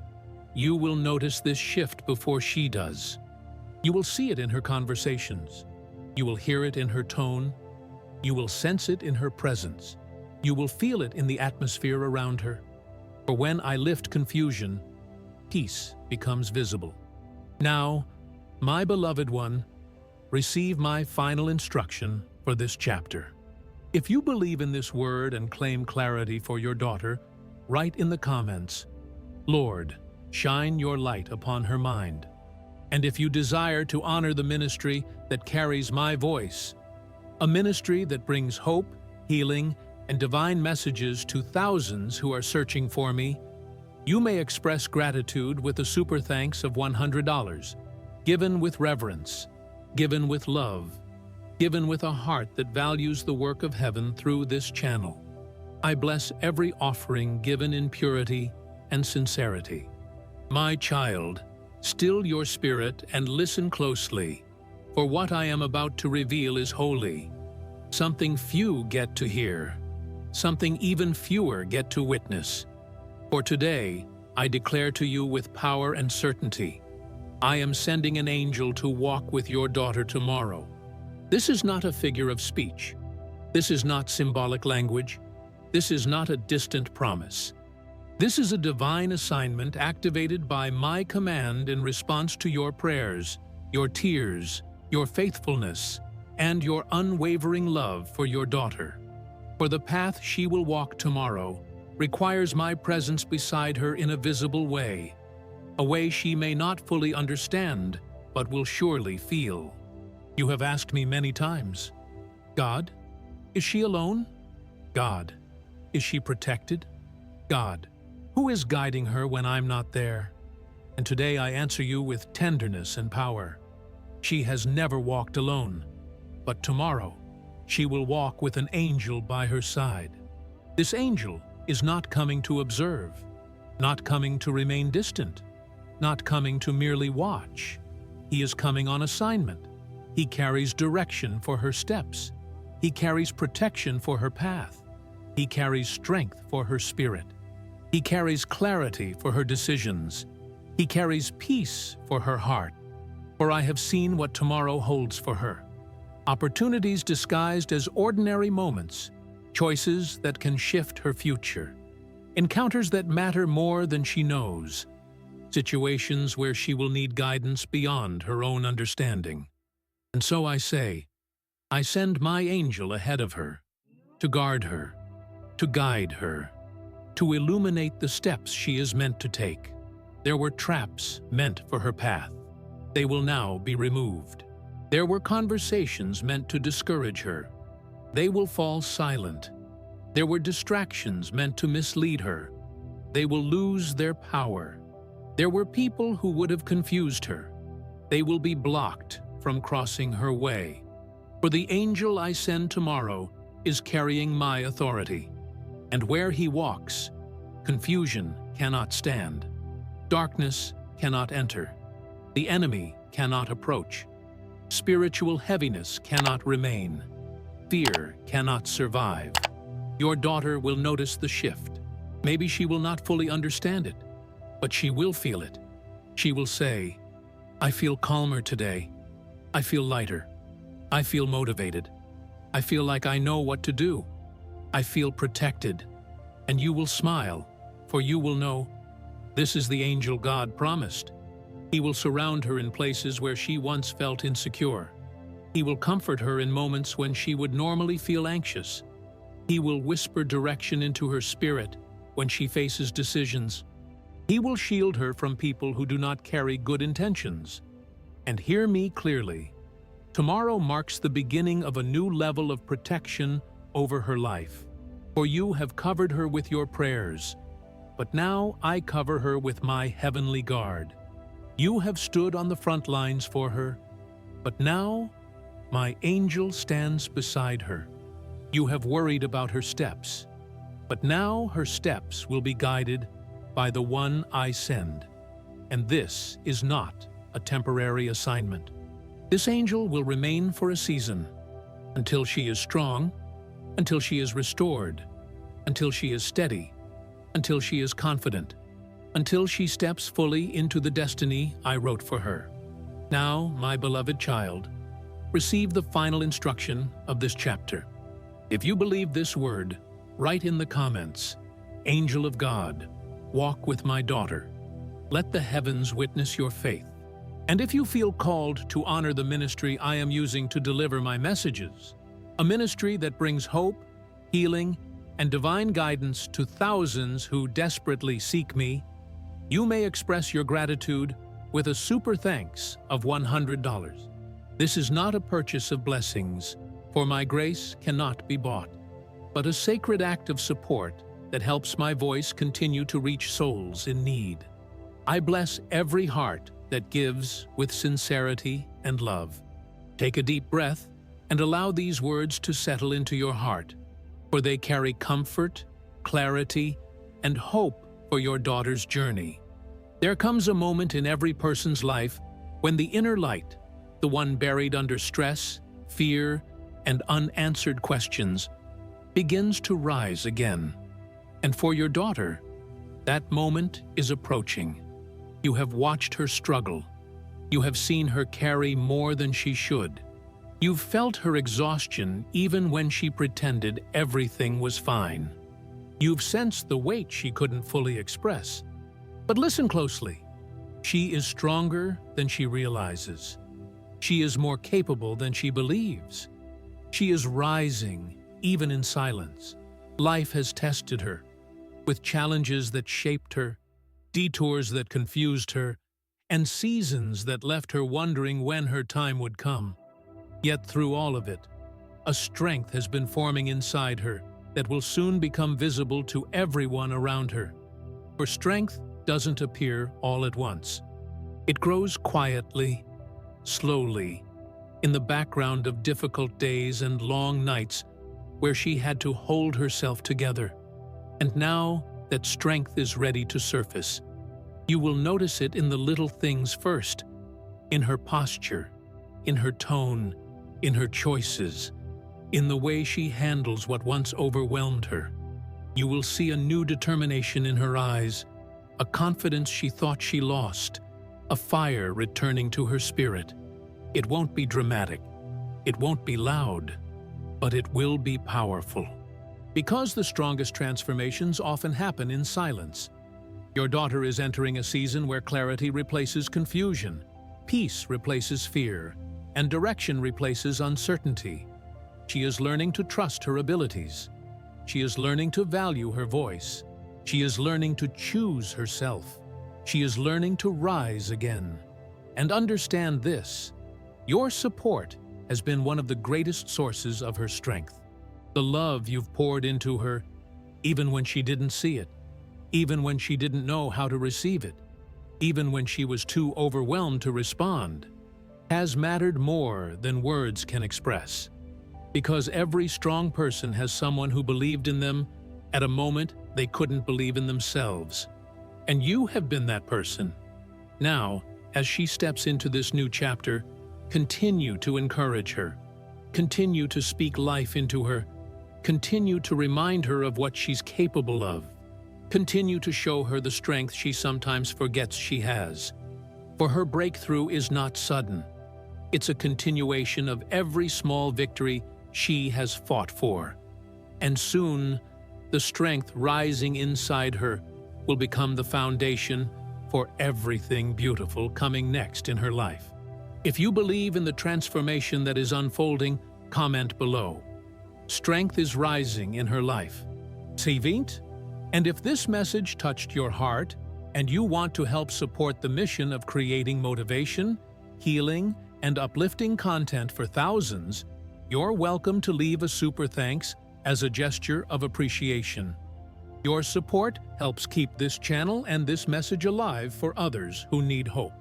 you will notice this shift before she does. You will see it in her conversations. You will hear it in her tone. You will sense it in her presence. You will feel it in the atmosphere around her. For when I lift confusion, peace becomes visible. Now, my beloved one, receive my final instruction for this chapter. If you believe in this word and claim clarity for your daughter, write in the comments, Lord, shine your light upon her mind. And if you desire to honor the ministry that carries my voice, a ministry that brings hope, healing, and divine messages to thousands who are searching for me, you may express gratitude with a super thanks of $100, given with reverence, given with love, given with a heart that values the work of heaven through this channel. I bless every offering given in purity and sincerity. My child, still your spirit and listen closely, for what I am about to reveal is holy, something few get to hear, something even fewer get to witness. For today, I declare to you with power and certainty, I am sending an angel to walk with your daughter tomorrow. This is not a figure of speech. This is not symbolic language. This is not a distant promise. This is a divine assignment activated by my command in response to your prayers, your tears, your faithfulness, and your unwavering love for your daughter. For the path she will walk tomorrow requires my presence beside her in a visible way, a way she may not fully understand, but will surely feel. You have asked me many times, God, is she alone? God, is she protected? God, who is guiding her when I'm not there? And today I answer you with tenderness and power. She has never walked alone, but tomorrow she will walk with an angel by her side. This angel is not coming to observe, not coming to remain distant, not coming to merely watch. He is coming on assignment. He carries direction for her steps. He carries protection for her path. He carries strength for her spirit. He carries clarity for her decisions. He carries peace for her heart. For I have seen what tomorrow holds for her. Opportunities disguised as ordinary moments, choices that can shift her future, encounters that matter more than she knows, situations where she will need guidance beyond her own understanding. And so I say, I send my angel ahead of her, to guard her, to guide her, to illuminate the steps she is meant to take. There were traps meant for her path. They will now be removed. There were conversations meant to discourage her. They will fall silent. There were distractions meant to mislead her. They will lose their power. There were people who would have confused her. They will be blocked from crossing her way. For the angel I send tomorrow is carrying my authority. And where he walks, confusion cannot stand. Darkness cannot enter. The enemy cannot approach. Spiritual heaviness cannot remain. Fear cannot survive. Your daughter will notice the shift. Maybe she will not fully understand it, but she will feel it. She will say, I feel calmer today. I feel lighter. I feel motivated. I feel like I know what to do. I feel protected. And you will smile, for you will know, this is the angel God promised. He will surround her in places where she once felt insecure. He will comfort her in moments when she would normally feel anxious. He will whisper direction into her spirit when she faces decisions. He will shield her from people who do not carry good intentions. And hear me clearly. Tomorrow marks the beginning of a new level of protection over her life. For you have covered her with your prayers, but now I cover her with my heavenly guard. You have stood on the front lines for her, but now my angel stands beside her. You have worried about her steps, but now her steps will be guided by the one I send. And this is not a temporary assignment. This angel will remain for a season, until she is strong, until she is restored, until she is steady, until she is confident, until she steps fully into the destiny I wrote for her. Now, my beloved child, receive the final instruction of this chapter. If you believe this word, write in the comments, Angel of God, walk with my daughter. Let the heavens witness your faith. And if you feel called to honor the ministry I am using to deliver my messages, a ministry that brings hope, healing, and divine guidance to thousands who desperately seek me, you may express your gratitude with a super thanks of $100. This is not a purchase of blessings, for my grace cannot be bought, but a sacred act of support that helps my voice continue to reach souls in need. I bless every heart that gives with sincerity and love. Take a deep breath and allow these words to settle into your heart, for they carry comfort, clarity, and hope for your daughter's journey. There comes a moment in every person's life when the inner light, the one buried under stress, fear, and unanswered questions, begins to rise again. And for your daughter, that moment is approaching. You have watched her struggle. You have seen her carry more than she should. You've felt her exhaustion even when she pretended everything was fine. You've sensed the weight she couldn't fully express. But listen closely. She is stronger than she realizes. She is more capable than she believes. She is rising, even in silence. Life has tested her, with challenges that shaped her, detours that confused her, and seasons that left her wondering when her time would come. Yet through all of it, a strength has been forming inside her that will soon become visible to everyone around her. For strength doesn't appear all at once. It grows quietly, slowly, in the background of difficult days and long nights where she had to hold herself together. And now that strength is ready to surface, you will notice it in the little things first, in her posture, in her tone, in her choices, in the way she handles what once overwhelmed her. You will see a new determination in her eyes, a confidence she thought she lost, a fire returning to her spirit. It won't be dramatic, it won't be loud, but it will be powerful. Because the strongest transformations often happen in silence. Your daughter is entering a season where clarity replaces confusion, peace replaces fear, and direction replaces uncertainty. She is learning to trust her abilities. She is learning to value her voice. She is learning to choose herself. She is learning to rise again. And understand this: your support has been one of the greatest sources of her strength. The love you've poured into her, even when she didn't see it, even when she didn't know how to receive it, even when she was too overwhelmed to respond, has mattered more than words can express. Because every strong person has someone who believed in them at a moment they couldn't believe in themselves. And you have been that person. Now, as she steps into this new chapter, continue to encourage her. Continue to speak life into her. Continue to remind her of what she's capable of. Continue to show her the strength she sometimes forgets she has. For her breakthrough is not sudden. It's a continuation of every small victory she has fought for. And soon, the strength rising inside her will become the foundation for everything beautiful coming next in her life. If you believe in the transformation that is unfolding, comment below. Strength is rising in her life. Savint? And if this message touched your heart and you want to help support the mission of creating motivation, healing, and uplifting content for thousands, you're welcome to leave a super thanks as a gesture of appreciation. Your support helps keep this channel and this message alive for others who need hope.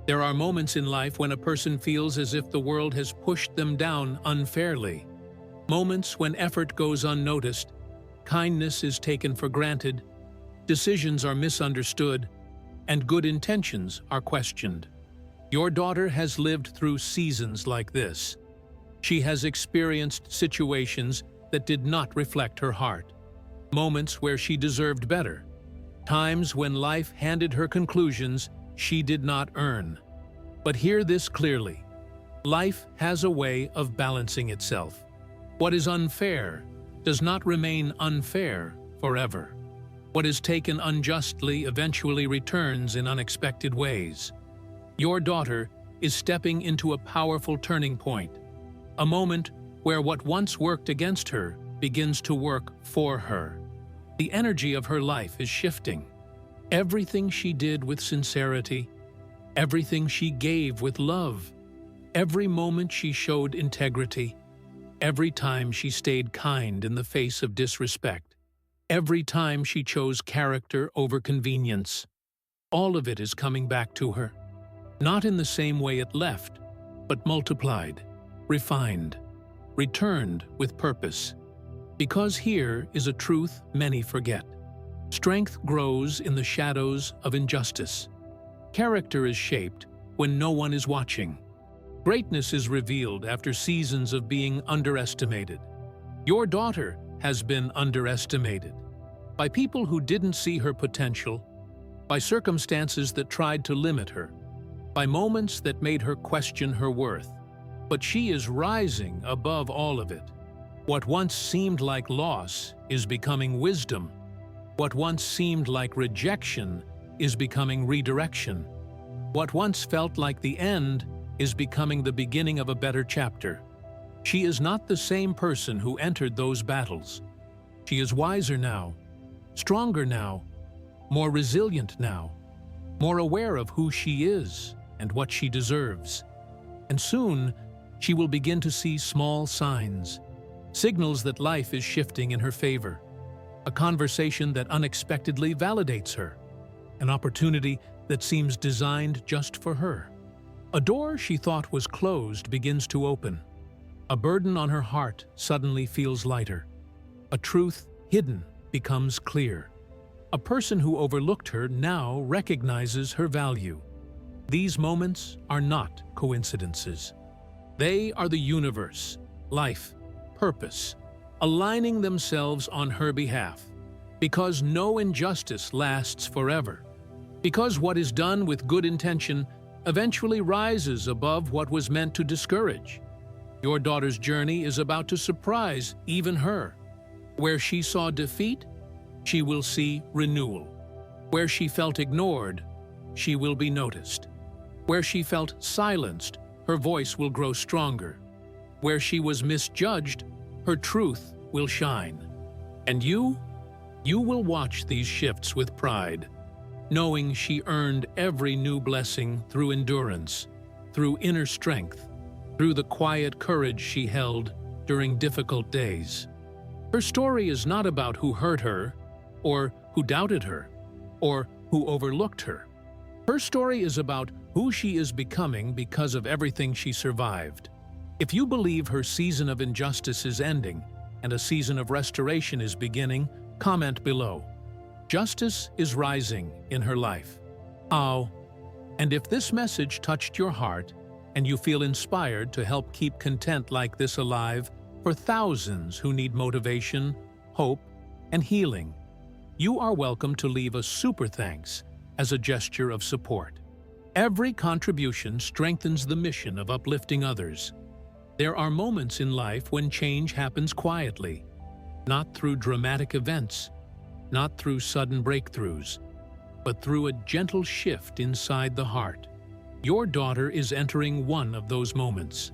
There are moments in life when a person feels as if the world has pushed them down unfairly. Moments when effort goes unnoticed, kindness is taken for granted, decisions are misunderstood, and good intentions are questioned. Your daughter has lived through seasons like this. She has experienced situations that did not reflect her heart, moments where she deserved better, times when life handed her conclusions she did not earn. But hear this clearly: life has a way of balancing itself. What is unfair does not remain unfair forever. What is taken unjustly eventually returns in unexpected ways. Your daughter is stepping into a powerful turning point, a moment where what once worked against her begins to work for her. The energy of her life is shifting. Everything she did with sincerity, everything she gave with love, every moment she showed integrity, every time she stayed kind in the face of disrespect, every time she chose character over convenience, all of it is coming back to her. Not in the same way it left, but multiplied, refined, returned with purpose. Because here is a truth many forget. Strength grows in the shadows of injustice. Character is shaped when no one is watching. Greatness is revealed after seasons of being underestimated. Your daughter has been underestimated by people who didn't see her potential, by circumstances that tried to limit her, by moments that made her question her worth. But she is rising above all of it. What once seemed like loss is becoming wisdom. What once seemed like rejection is becoming redirection. What once felt like the end is becoming the beginning of a better chapter. She is not the same person who entered those battles. She is wiser now, stronger now, more resilient now, more aware of who she is and what she deserves. And soon, she will begin to see small signs, signals that life is shifting in her favor, a conversation that unexpectedly validates her, an opportunity that seems designed just for her. A door she thought was closed begins to open. A burden on her heart suddenly feels lighter. A truth hidden becomes clear. A person who overlooked her now recognizes her value. These moments are not coincidences. They are the universe, life, purpose, aligning themselves on her behalf. Because no injustice lasts forever. Because what is done with good intention eventually rises above what was meant to discourage. Your daughter's journey is about to surprise even her. Where she saw defeat, she will see renewal. Where she felt ignored, she will be noticed. Where she felt silenced, her voice will grow stronger. Where she was misjudged, her truth will shine. And you will watch these shifts with pride, knowing she earned every new blessing through endurance, through inner strength, through the quiet courage she held during difficult days. Her story is not about who hurt her, or who doubted her, or who overlooked her. Her story is about who she is becoming because of everything she survived. If you believe her season of injustice is ending and a season of restoration is beginning, comment below. Justice is rising in her life. Oh, and if this message touched your heart and you feel inspired to help keep content like this alive for thousands who need motivation, hope, and healing, you are welcome to leave a super thanks as a gesture of support. Every contribution strengthens the mission of uplifting others. There are moments in life when change happens quietly, not through dramatic events, not through sudden breakthroughs, but through a gentle shift inside the heart. Your daughter is entering one of those moments.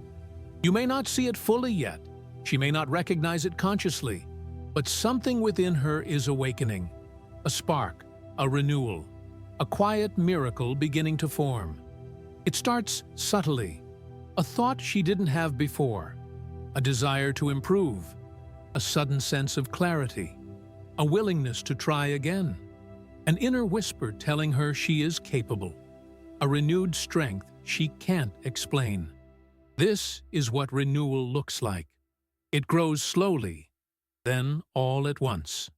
You may not see it fully yet, she may not recognize it consciously, but something within her is awakening. A spark, a renewal, a quiet miracle beginning to form. It starts subtly, a thought she didn't have before, a desire to improve, a sudden sense of clarity, a willingness to try again, an inner whisper telling her she is capable, a renewed strength she can't explain. This is what renewal looks like. It grows slowly, then all at once.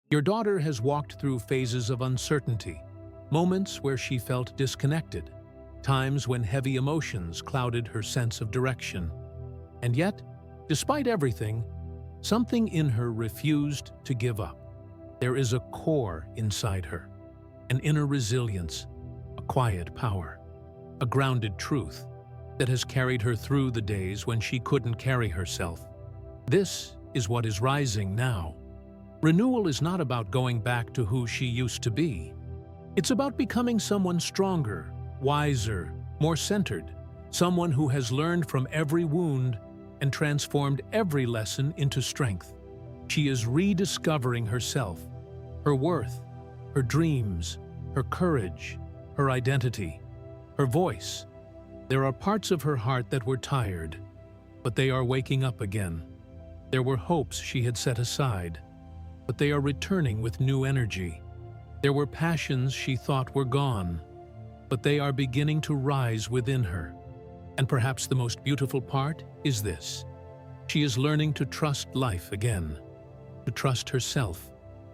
Your daughter has walked through phases of uncertainty, moments where she felt disconnected, times when heavy emotions clouded her sense of direction. And yet, despite everything, something in her refused to give up. There is a core inside her, an inner resilience, a quiet power, a grounded truth that has carried her through the days when she couldn't carry herself. This is what is rising now. Renewal is not about going back to who she used to be. It's about becoming someone stronger, wiser, more centered, someone who has learned from every wound and transformed every lesson into strength. She is rediscovering herself, her worth, her dreams, her courage, her identity, her voice. There are parts of her heart that were tired, but they are waking up again. There were hopes she had set aside, but they are returning with new energy. There were passions she thought were gone, but they are beginning to rise within her. And perhaps the most beautiful part is this. She is learning to trust life again, to trust herself,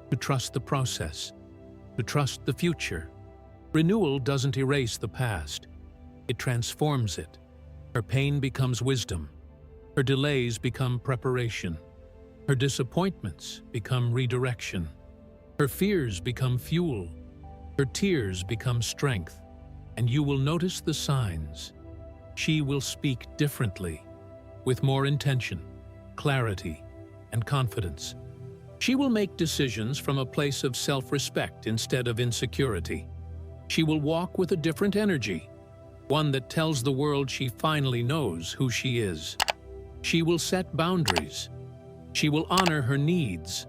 to trust the process, to trust the future. Renewal doesn't erase the past. It transforms it. Her pain becomes wisdom. Her delays become preparation. Her disappointments become redirection. Her fears become fuel. Her tears become strength. And you will notice the signs. She will speak differently, with more intention, clarity, and confidence. She will make decisions from a place of self-respect instead of insecurity. She will walk with a different energy, one that tells the world she finally knows who she is. She will set boundaries. She will honor her needs.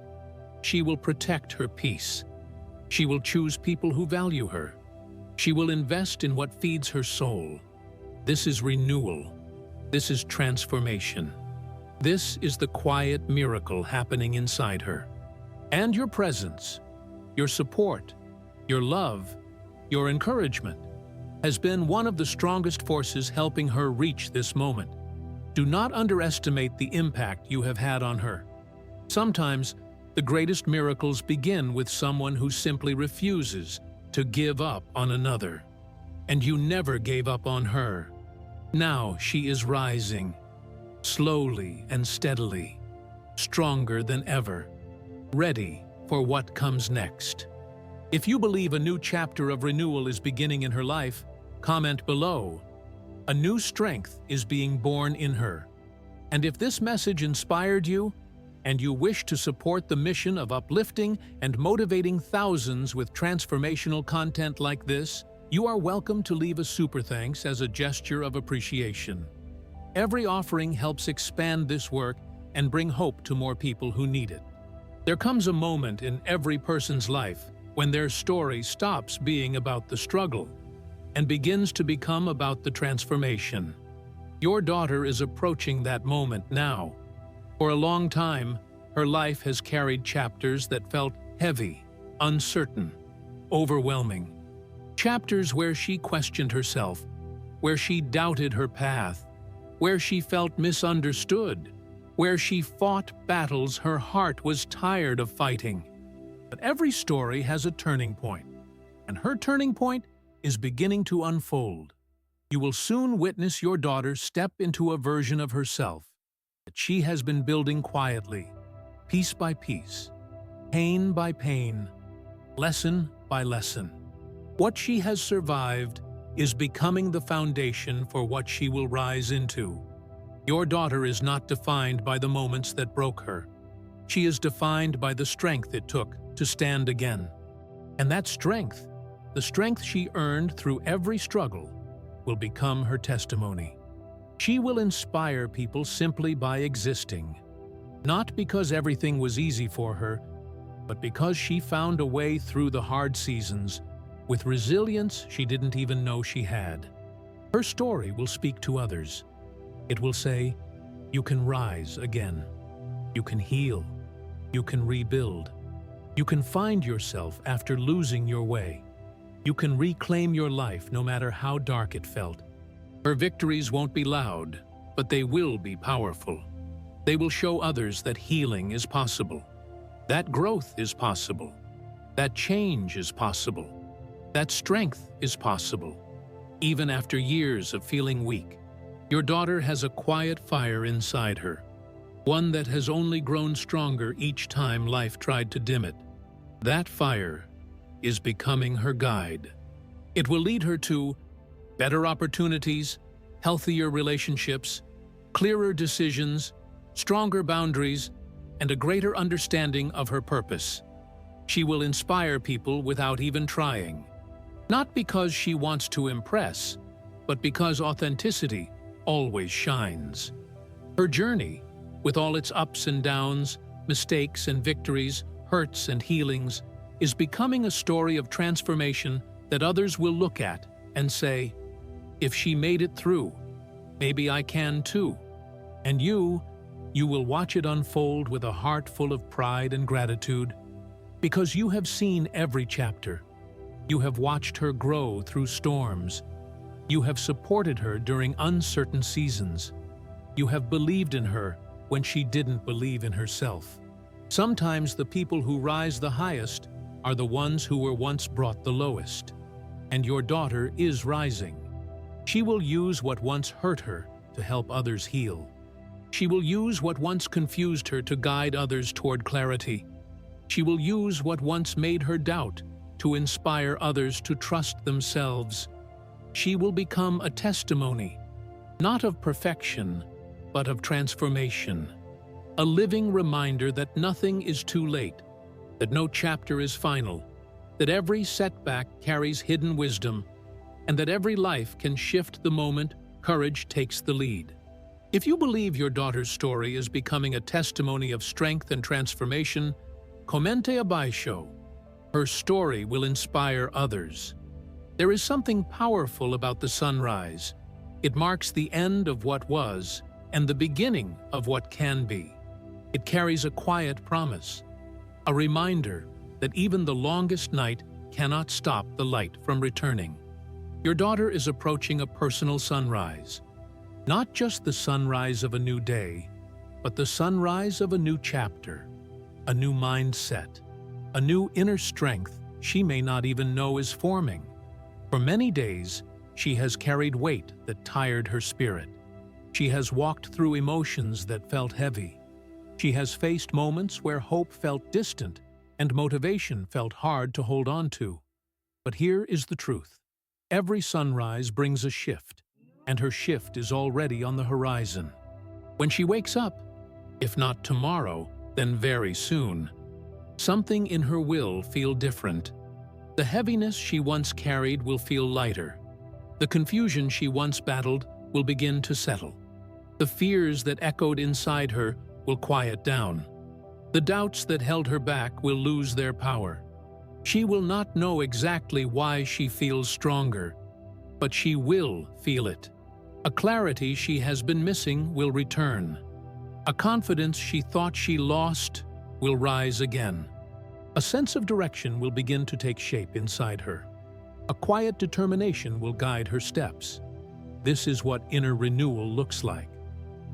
She will protect her peace. She will choose people who value her. She will invest in what feeds her soul. This is renewal. This is transformation. This is the quiet miracle happening inside her. And your presence, your support, your love, your encouragement has been one of the strongest forces helping her reach this moment. Do not underestimate the impact you have had on her. Sometimes, the greatest miracles begin with someone who simply refuses to give up on another. And you never gave up on her. Now she is rising, slowly and steadily, stronger than ever, ready for what comes next. If you believe a new chapter of renewal is beginning in her life, comment below. A new strength is being born in her. And if this message inspired you, and you wish to support the mission of uplifting and motivating thousands with transformational content like this, you are welcome to leave a super thanks as a gesture of appreciation. Every offering helps expand this work and bring hope to more people who need it. There comes a moment in every person's life when their story stops being about the struggle and begins to become about the transformation. Your daughter is approaching that moment now. For a long time, her life has carried chapters that felt heavy, uncertain, overwhelming. Chapters where she questioned herself, where she doubted her path, where she felt misunderstood, where she fought battles her heart was tired of fighting. But every story has a turning point, and her turning point is beginning to unfold. You will soon witness your daughter step into a version of herself that she has been building quietly, piece by piece, pain by pain, lesson by lesson. What she has survived is becoming the foundation for what she will rise into. Your daughter is not defined by the moments that broke her. She is defined by the strength it took to stand again. And that strength, the strength she earned through every struggle, will become her testimony. She will inspire people simply by existing, not because everything was easy for her, but because she found a way through the hard seasons with resilience she didn't even know she had. Her story will speak to others. It will say, you can rise again. You can heal. You can rebuild. You can find yourself after losing your way. You can reclaim your life no matter how dark it felt. Her victories won't be loud, but they will be powerful. They will show others that healing is possible, that growth is possible, that change is possible, that strength is possible. Even after years of feeling weak, your daughter has a quiet fire inside her, one that has only grown stronger each time life tried to dim it. That fire is becoming her guide. It will lead her to better opportunities, healthier relationships, clearer decisions, stronger boundaries, and a greater understanding of her purpose. She will inspire people without even trying. Not because she wants to impress, but because authenticity always shines. Her journey, with all its ups and downs, mistakes and victories, hurts and healings, is becoming a story of transformation that others will look at and say, if she made it through, maybe I can too. And you will watch it unfold with a heart full of pride and gratitude, because you have seen every chapter. You have watched her grow through storms. You have supported her during uncertain seasons. You have believed in her when she didn't believe in herself. Sometimes the people who rise the highest are the ones who were once brought the lowest. And your daughter is rising. She will use what once hurt her to help others heal. She will use what once confused her to guide others toward clarity. She will use what once made her doubt to inspire others to trust themselves. She will become a testimony, not of perfection, but of transformation. A living reminder that nothing is too late, that no chapter is final, that every setback carries hidden wisdom, and that every life can shift the moment courage takes the lead. If you believe your daughter's story is becoming a testimony of strength and transformation, comente abaixo. Her story will inspire others. There is something powerful about the sunrise. It marks the end of what was and the beginning of what can be. It carries a quiet promise, a reminder that even the longest night cannot stop the light from returning. Your daughter is approaching a personal sunrise. Not just the sunrise of a new day, but the sunrise of a new chapter, a new mindset, a new inner strength she may not even know is forming. For many days, she has carried weight that tired her spirit. She has walked through emotions that felt heavy. She has faced moments where hope felt distant and motivation felt hard to hold on to. But here is the truth. Every sunrise brings a shift, and her shift is already on the horizon. When she wakes up, if not tomorrow, then very soon, something in her will feel different. The heaviness she once carried will feel lighter. The confusion she once battled will begin to settle. The fears that echoed inside her will quiet down. The doubts that held her back will lose their power. She will not know exactly why she feels stronger, but she will feel it. A clarity she has been missing will return. A confidence she thought she lost will rise again. A sense of direction will begin to take shape inside her. A quiet determination will guide her steps. This is what inner renewal looks like.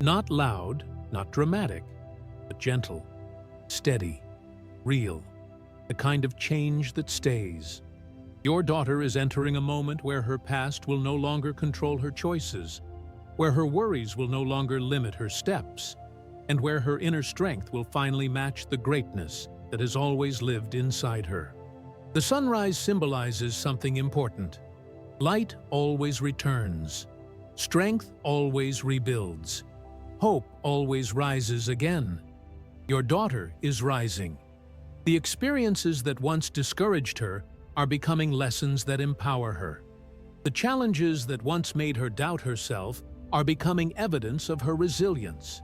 Not loud, not dramatic, but gentle, steady, real. The kind of change that stays. Your daughter is entering a moment where her past will no longer control her choices, where her worries will no longer limit her steps, and where her inner strength will finally match the greatness that has always lived inside her. The sunrise symbolizes something important. Light always returns. Strength always rebuilds. Hope always rises again. Your daughter is rising. The experiences that once discouraged her are becoming lessons that empower her. The challenges that once made her doubt herself are becoming evidence of her resilience.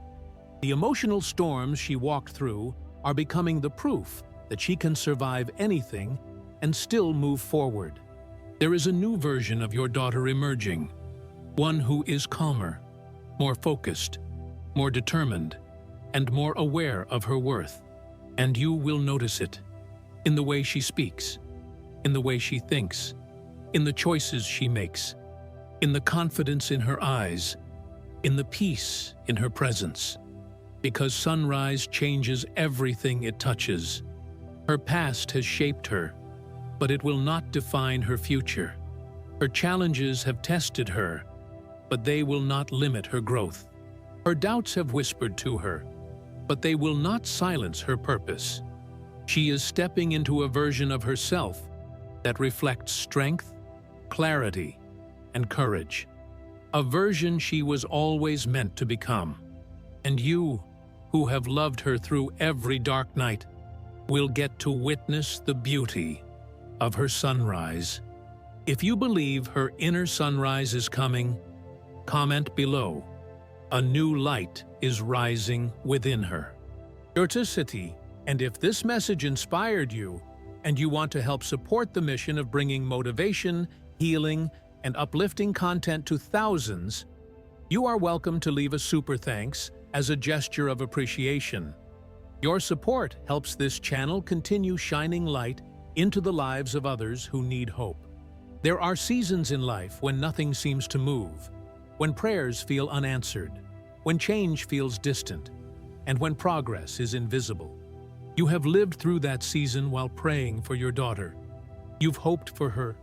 The emotional storms she walked through are becoming the proof that she can survive anything and still move forward. There is a new version of your daughter emerging, one who is calmer, more focused, more determined, and more aware of her worth. And you will notice it in the way she speaks, in the way she thinks, in the choices she makes, in the confidence in her eyes, in the peace in her presence. Because sunrise changes everything it touches. Her past has shaped her, but it will not define her future. Her challenges have tested her, but they will not limit her growth. Her doubts have whispered to her, but they will not silence her purpose. She is stepping into a version of herself that reflects strength, clarity, and courage. A version she was always meant to become. And you, who have loved her through every dark night, will get to witness the beauty of her sunrise. If you believe her inner sunrise is coming, comment below. A new light is rising within her. Curiosity, and if this message inspired you, and you want to help support the mission of bringing motivation, healing, and uplifting content to thousands, you are welcome to leave a super thanks as a gesture of appreciation. Your support helps this channel continue shining light into the lives of others who need hope. There are seasons in life when nothing seems to move, when prayers feel unanswered, when change feels distant, and when progress is invisible. You have lived through that season while praying for your daughter. You've hoped for her,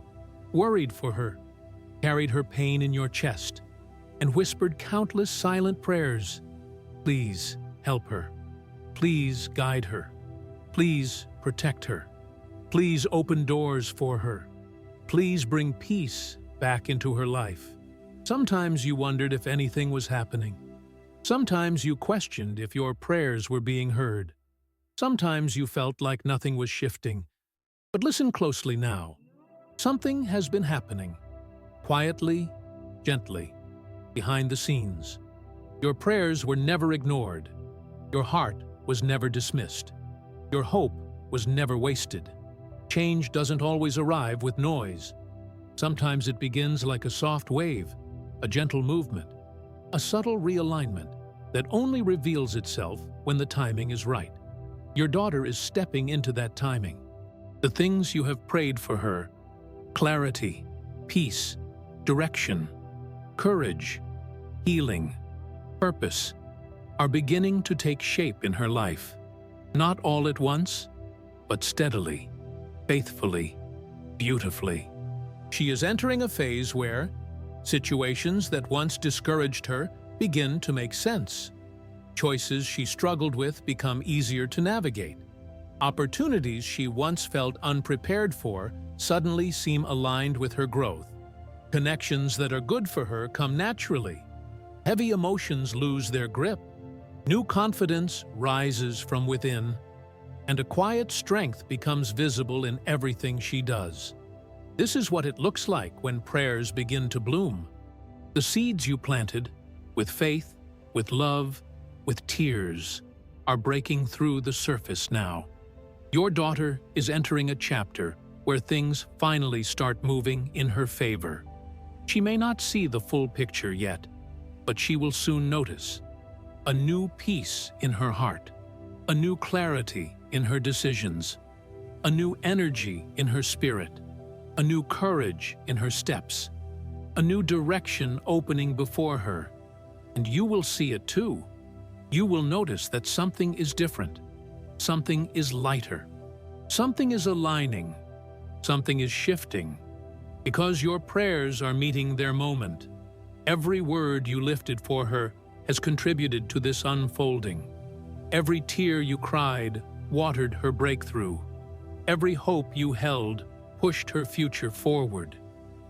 worried for her, carried her pain in your chest, and whispered countless silent prayers. Please help her. Please guide her. Please protect her. Please open doors for her. Please bring peace back into her life. Sometimes you wondered if anything was happening. Sometimes you questioned if your prayers were being heard. Sometimes you felt like nothing was shifting. But listen closely now. Something has been happening. Quietly, gently, behind the scenes. Your prayers were never ignored. Your heart was never dismissed. Your hope was never wasted. Change doesn't always arrive with noise. Sometimes it begins like a soft wave, a gentle movement, a subtle realignment that only reveals itself when the timing is right. Your daughter is stepping into that timing. The things you have prayed for her, clarity, peace, direction, courage, healing, purpose, are beginning to take shape in her life. Not all at once, but steadily, faithfully, beautifully. She is entering a phase where situations that once discouraged her begin to make sense. Choices she struggled with become easier to navigate. Opportunities she once felt unprepared for suddenly seem aligned with her growth. Connections that are good for her come naturally. Heavy emotions lose their grip. New confidence rises from within, and a quiet strength becomes visible in everything she does. This is what it looks like when prayers begin to bloom. The seeds you planted, with faith, with love, with tears, are breaking through the surface now. Your daughter is entering a chapter where things finally start moving in her favor. She may not see the full picture yet, but she will soon notice a new peace in her heart, a new clarity in her decisions, a new energy in her spirit, a new courage in her steps, a new direction opening before her. And you will see it too. You will notice that something is different, something is lighter, something is aligning, something is shifting, because your prayers are meeting their moment. Every word you lifted for her has contributed to this unfolding. Every tear you cried watered her breakthrough. Every hope you held pushed her future forward.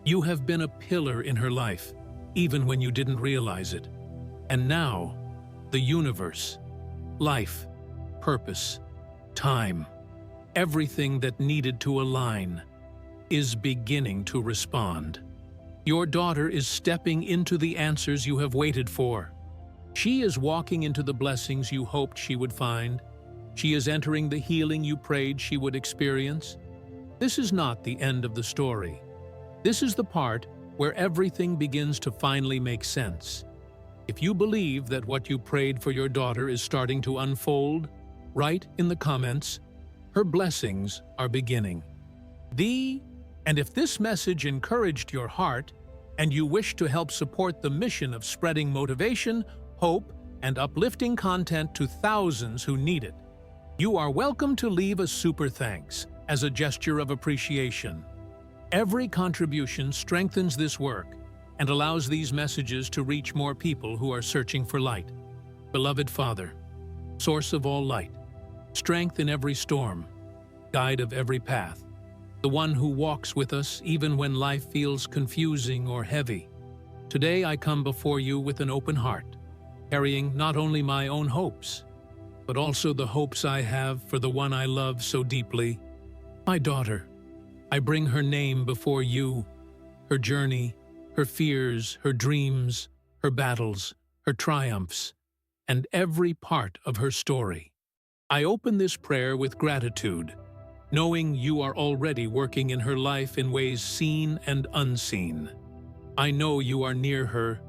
You have been a pillar in her life, even when you didn't realize it. And now, the universe, life, purpose, time, everything that needed to align, is beginning to respond. Your daughter is stepping into the answers you have waited for. She is walking into the blessings you hoped she would find. She is entering the healing you prayed she would experience. This is not the end of the story. This is the part where everything begins to finally make sense. If you believe that what you prayed for your daughter is starting to unfold, write in the comments, "Her blessings are beginning." And if this message encouraged your heart and you wish to help support the mission of spreading motivation, hope, and uplifting content to thousands who need it, you are welcome to leave a super thanks as a gesture of appreciation. Every contribution strengthens this work and allows these messages to reach more people who are searching for light. Beloved Father, source of all light, strength in every storm, guide of every path, the one who walks with us even when life feels confusing or heavy. Today I come before you with an open heart, carrying not only my own hopes, but also the hopes I have for the one I love so deeply, my daughter. I bring her name before you, her journey, her fears, her dreams, her battles, her triumphs, and every part of her story. I open this prayer with gratitude, knowing you are already working in her life in ways seen and unseen. I know you are near her,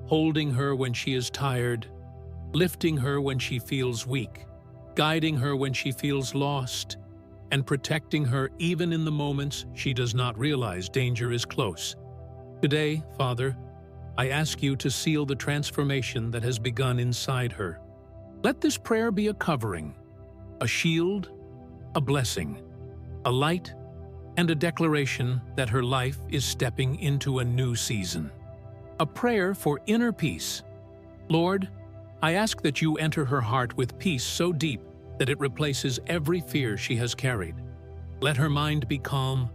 holding her when she is tired, lifting her when she feels weak, guiding her when she feels lost, and protecting her even in the moments she does not realize danger is close. Today, Father, I ask you to seal the transformation that has begun inside her. Let this prayer be a covering, a shield, a blessing, a light, and a declaration that her life is stepping into a new season. A prayer for inner peace. Lord, I ask that you enter her heart with peace so deep that it replaces every fear she has carried. Let her mind be calm.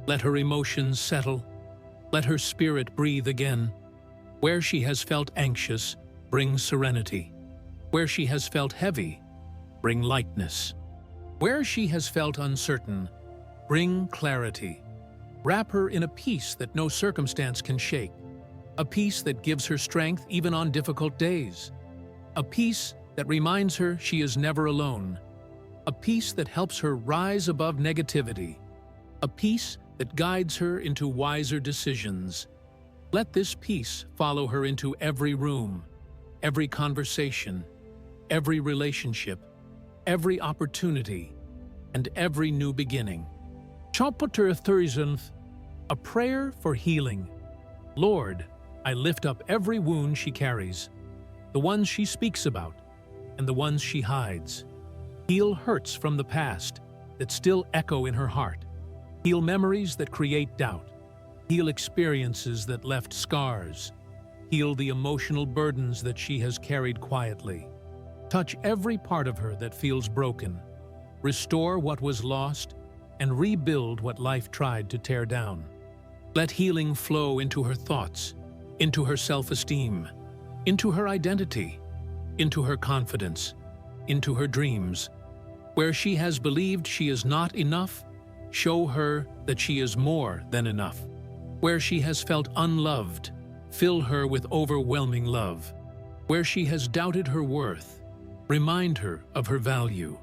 Let her emotions settle. Let her spirit breathe again. Where she has felt anxious, bring serenity. Where she has felt heavy, bring lightness. Where she has felt uncertain, bring clarity. Wrap her in a peace that no circumstance can shake, a peace that gives her strength even on difficult days, a peace that reminds her she is never alone, a peace that helps her rise above negativity, a peace that guides her into wiser decisions. Let this peace follow her into every room, every conversation, every relationship, every opportunity, and every new beginning. Chapter 13, a prayer for healing. Lord, I lift up every wound she carries, the ones she speaks about, and the ones she hides. Heal hurts from the past that still echo in her heart. Heal memories that create doubt. Heal experiences that left scars. Heal the emotional burdens that she has carried quietly. Touch every part of her that feels broken. restore what was lost, and rebuild what life tried to tear down. Let healing flow into her thoughts, into her self-esteem, into her identity, into her confidence, into her dreams. Where she has believed she is not enough, show her that she is more than enough. Where she has felt unloved, fill her with overwhelming love. Where she has doubted her worth, remind her of her value.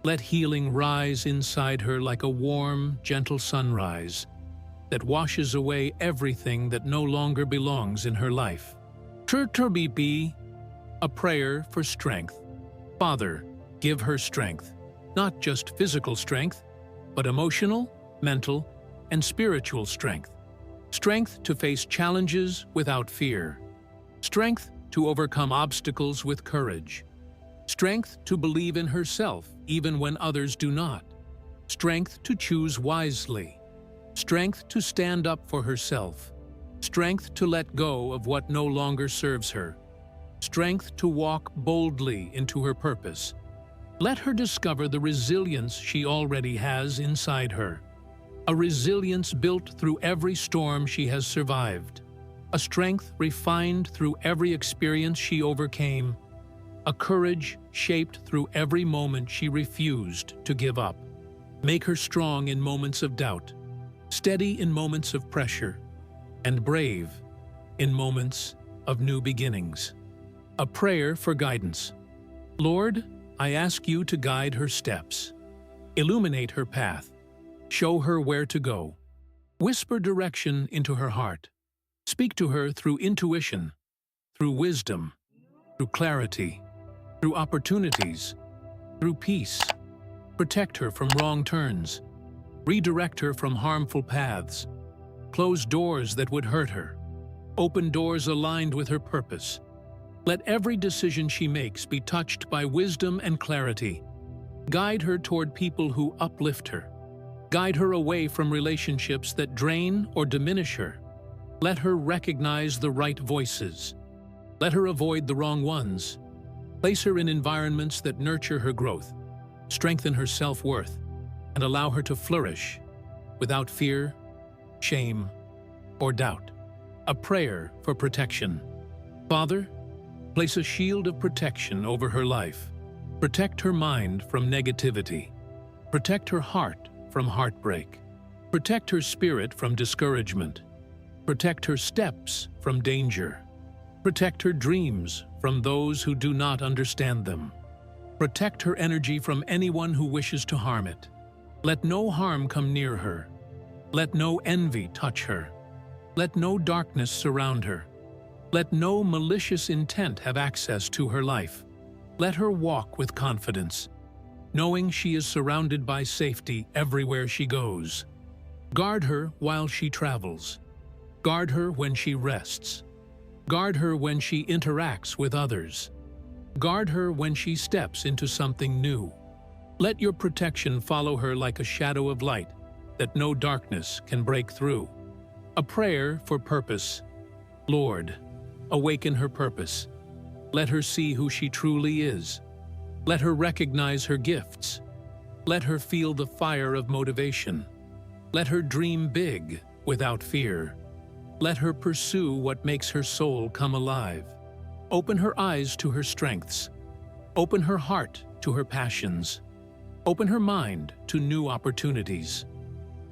Let healing rise inside her like a warm, gentle sunrise that washes away everything that no longer belongs in her life. TRBP, a prayer for strength. Father, give her strength, not just physical strength, but emotional, mental, and spiritual strength. Strength to face challenges without fear. Strength to overcome obstacles with courage. Strength to believe in herself even when others do not. Strength to choose wisely. Strength to stand up for herself. Strength to let go of what no longer serves her. Strength to walk boldly into her purpose. Let her discover the resilience she already has inside her. A resilience built through every storm she has survived. A strength refined through every experience she overcame. A courage shaped through every moment she refused to give up. Make her strong in moments of doubt, steady in moments of pressure, and brave in moments of new beginnings. A prayer for guidance. Lord, I ask you to guide her steps. Illuminate her path. Show her where to go. Whisper direction into her heart. Speak to her through intuition, through wisdom, through clarity, through opportunities, through peace. Protect her from wrong turns. Redirect her from harmful paths. Close doors that would hurt her. Open doors aligned with her purpose. Let every decision she makes be touched by wisdom and clarity. Guide her toward people who uplift her. Guide her away from relationships that drain or diminish her. Let her recognize the right voices. Let her avoid the wrong ones. Place her in environments that nurture her growth, strengthen her self-worth, and allow her to flourish without fear, shame, or doubt. A prayer for protection. Father, place a shield of protection over her life. Protect her mind from negativity. Protect her heart from heartbreak. Protect her spirit from discouragement. Protect her steps from danger. Protect her dreams from those who do not understand them. Protect her energy from anyone who wishes to harm it. Let no harm come near her. Let no envy touch her. Let no darkness surround her. Let no malicious intent have access to her life. Let her walk with confidence, knowing she is surrounded by safety everywhere she goes. Guard her while she travels. Guard her when she rests. Guard her when she interacts with others. Guard her when she steps into something new. Let your protection follow her like a shadow of light that no darkness can break through. A prayer for purpose. Lord, awaken her purpose. Let her see who she truly is. Let her recognize her gifts. Let her feel the fire of motivation. Let her dream big without fear. Let her pursue what makes her soul come alive. Open her eyes to her strengths. Open her heart to her passions. Open her mind to new opportunities.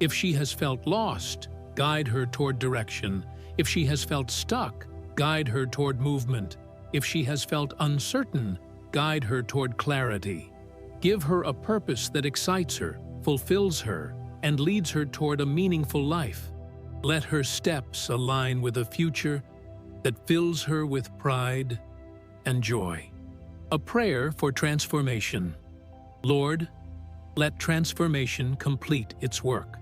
If she has felt lost, guide her toward direction. If she has felt stuck, guide her toward movement. If she has felt uncertain, guide her toward clarity. Give her a purpose that excites her, fulfills her, and leads her toward a meaningful life. Let her steps align with a future that fills her with pride and joy. A prayer for transformation. Lord, let transformation complete its work.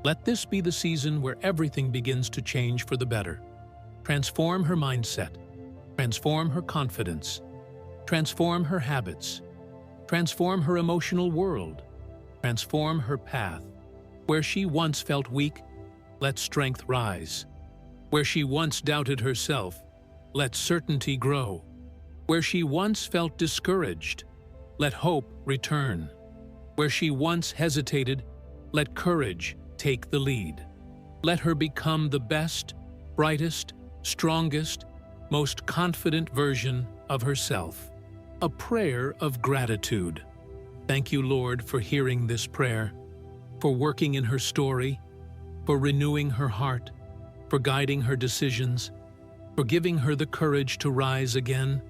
Let this be the season where everything begins to change for the better. Transform her mindset. Transform her confidence. Transform her habits. Transform her emotional world. Transform her path. Where she once felt weak, let strength rise. Where she once doubted herself, let certainty grow. Where she once felt discouraged, let hope return. Where she once hesitated, let courage take the lead. Let her become the best, brightest, strongest, most confident version of herself. A prayer of gratitude. Thank you, Lord, for hearing this prayer, for working in her story, for renewing her heart, for guiding her decisions, for giving her the courage to rise again.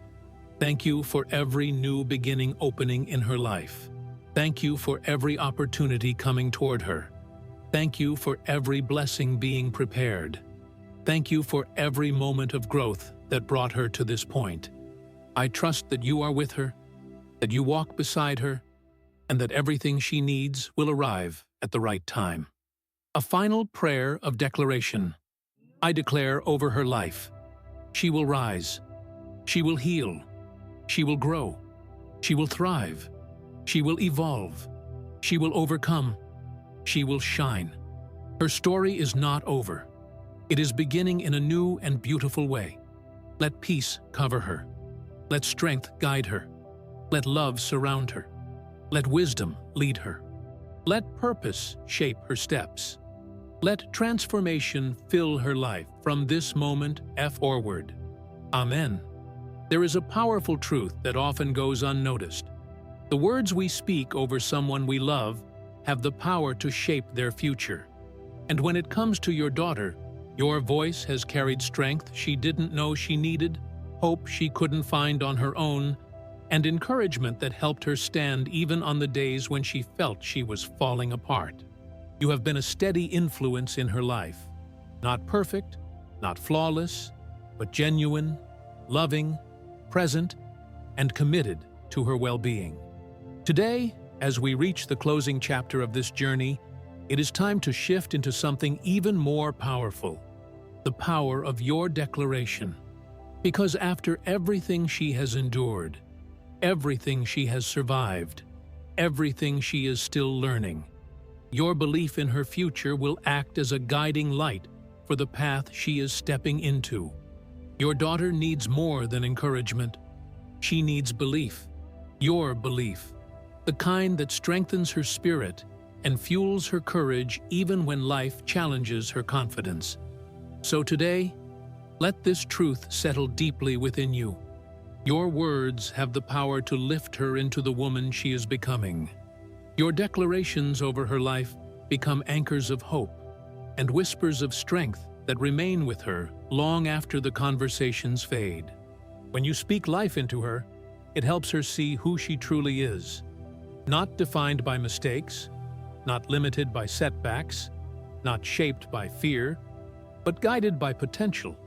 Thank you for every new beginning opening in her life. Thank you for every opportunity coming toward her. Thank you for every blessing being prepared. Thank you for every moment of growth that brought her to this point. I trust that you are with her, that you walk beside her, and that everything she needs will arrive at the right time. A final prayer of declaration. I declare over her life, she will rise, she will heal, she will grow, she will thrive, she will evolve, she will overcome, she will shine. Her story is not over. It is beginning in a new and beautiful way. Let peace cover her. Let strength guide her. Let love surround her. Let wisdom lead her. Let purpose shape her steps. Let transformation fill her life from this moment forward. Amen. There is a powerful truth that often goes unnoticed. The words we speak over someone we love have the power to shape their future. And when it comes to your daughter, your voice has carried strength she didn't know she needed, hope she couldn't find on her own, and encouragement that helped her stand even on the days when she felt she was falling apart. You have been a steady influence in her life. Not perfect, not flawless, but genuine, loving, present, and committed to her well-being. Today, as we reach the closing chapter of this journey, it is time to shift into something even more powerful, the power of your declaration. Because after everything she has endured, everything she has survived, everything she is still learning, your belief in her future will act as a guiding light for the path she is stepping into. Your daughter needs more than encouragement. She needs belief, your belief, the kind that strengthens her spirit and fuels her courage even when life challenges her confidence. So today, let this truth settle deeply within you. Your words have the power to lift her into the woman she is becoming. Your declarations over her life become anchors of hope and whispers of strength that remain with her long after the conversations fade. When you speak life into her, it helps her see who she truly is, not defined by mistakes, not limited by setbacks, not shaped by fear, but guided by potential,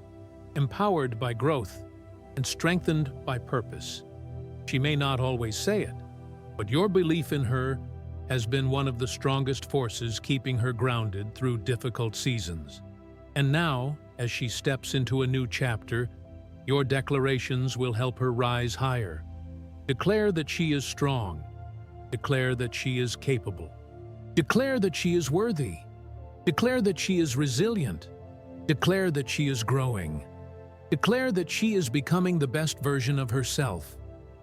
empowered by growth, and strengthened by purpose. She may not always say it, but your belief in her has been one of the strongest forces keeping her grounded through difficult seasons. And now, as she steps into a new chapter, your declarations will help her rise higher. Declare that she is strong. Declare that she is capable. Declare that she is worthy. Declare that she is resilient. Declare that she is growing. Declare that she is becoming the best version of herself.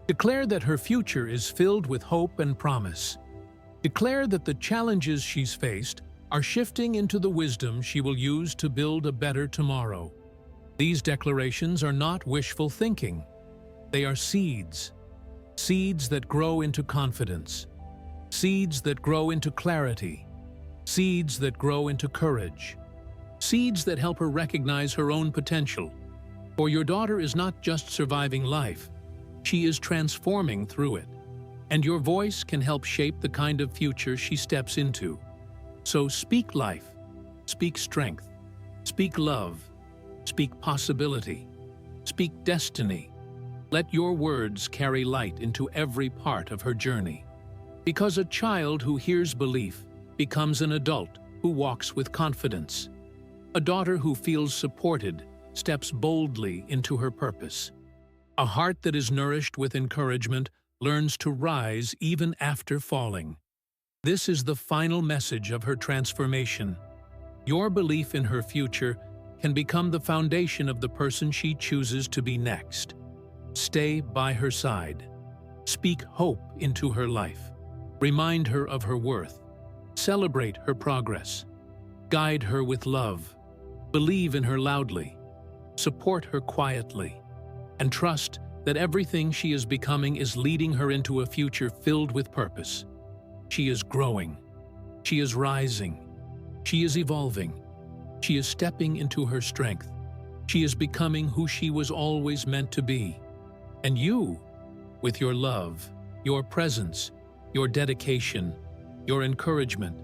Declare that her future is filled with hope and promise. Declare that the challenges she's faced are shifting into the wisdom she will use to build a better tomorrow. These declarations are not wishful thinking. They are seeds. Seeds that grow into confidence. Seeds that grow into clarity. Seeds that grow into courage. Seeds that help her recognize her own potential. For your daughter is not just surviving life, she is transforming through it. And your voice can help shape the kind of future she steps into. So speak life, speak strength, speak love, speak possibility, speak destiny. Let your words carry light into every part of her journey. Because a child who hears belief becomes an adult who walks with confidence. A daughter who feels supported steps boldly into her purpose. A heart that is nourished with encouragement learns to rise even after falling. This is the final message of her transformation. Your belief in her future can become the foundation of the person she chooses to be next. Stay by her side. Speak hope into her life. Remind her of her worth. Celebrate her progress. Guide her with love. Believe in her loudly. Support her quietly. And trust that everything she is becoming is leading her into a future filled with purpose. She is growing. She is rising. She is evolving. She is stepping into her strength. She is becoming who she was always meant to be. And you, with your love, your presence, your dedication, your encouragement,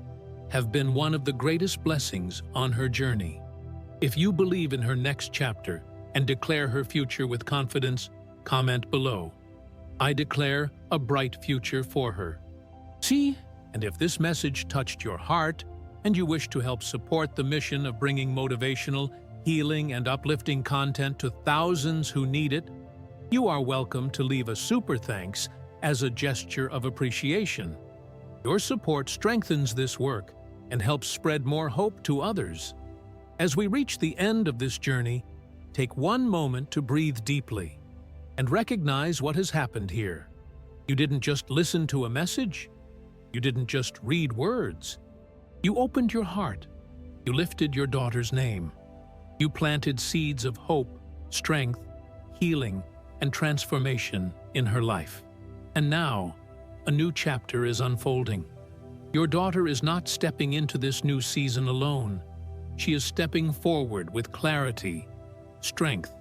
have been one of the greatest blessings on her journey. If you believe in her next chapter and declare her future with confidence, comment below. I declare a bright future for her. See, and if this message touched your heart and you wish to help support the mission of bringing motivational, healing, and uplifting content to thousands who need it, you are welcome to leave a super thanks as a gesture of appreciation. Your support strengthens this work and helps spread more hope to others. As we reach the end of this journey, take one moment to breathe deeply and recognize what has happened here. You didn't just listen to a message. You didn't just read words. You opened your heart. You lifted your daughter's name. You planted seeds of hope, strength, healing, and transformation in her life. And now, a new chapter is unfolding. Your daughter is not stepping into this new season alone. She is stepping forward with clarity, strength,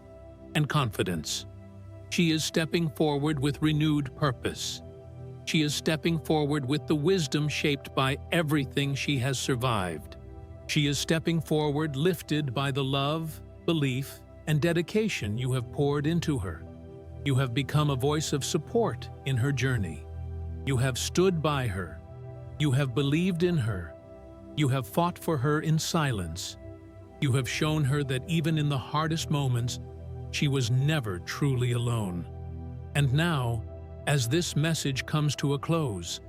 and confidence. She is stepping forward with renewed purpose. She is stepping forward with the wisdom shaped by everything she has survived. She is stepping forward lifted by the love, belief, and dedication you have poured into her. You have become a voice of support in her journey. You have stood by her. You have believed in her. You have fought for her in silence. You have shown her that even in the hardest moments, she was never truly alone. And now, as this message comes to a close,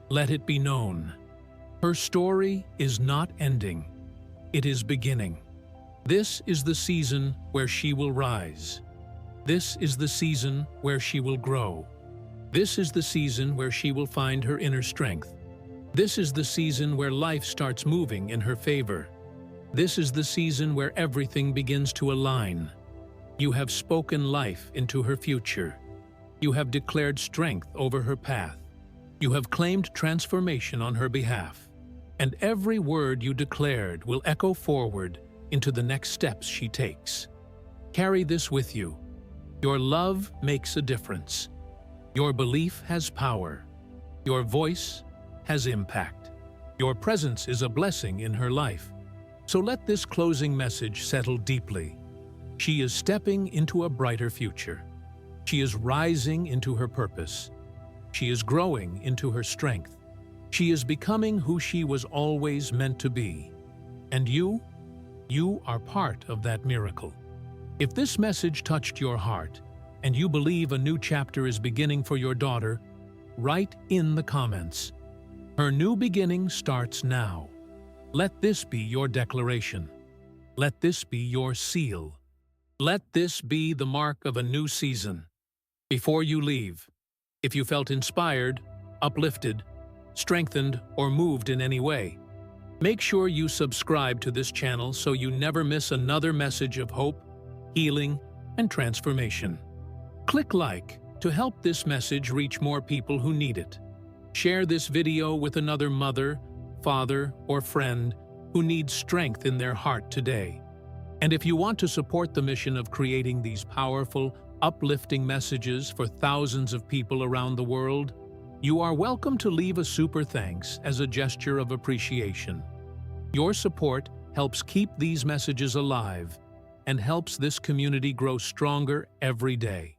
let it be known. Her story is not ending. It is beginning. This is the season where she will rise. This is the season where she will grow. This is the season where she will find her inner strength. This is the season where life starts moving in her favor. This is the season where everything begins to align. You have spoken life into her future. You have declared strength over her path. You have claimed transformation on her behalf. And every word you declared will echo forward into the next steps she takes. Carry this with you. Your love makes a difference. Your belief has power. Your voice has impact. Your presence is a blessing in her life. So let this closing message settle deeply. She is stepping into a brighter future. She is rising into her purpose. She is growing into her strength. She is becoming who she was always meant to be. And you are part of that miracle. If this message touched your heart, and you believe a new chapter is beginning for your daughter, write in the comments. Her new beginning starts now. Let this be your declaration. Let this be your seal. Let this be the mark of a new season. Before you leave, if you felt inspired, uplifted, strengthened, or moved in any way, make sure you subscribe to this channel so you never miss another message of hope, healing, and transformation. Click like to help this message reach more people who need it. Share this video with another mother, father, or friend who needs strength in their heart today. And if you want to support the mission of creating these powerful, uplifting messages for thousands of people around the world, you are welcome to leave a super thanks as a gesture of appreciation. Your support helps keep these messages alive and helps this community grow stronger every day.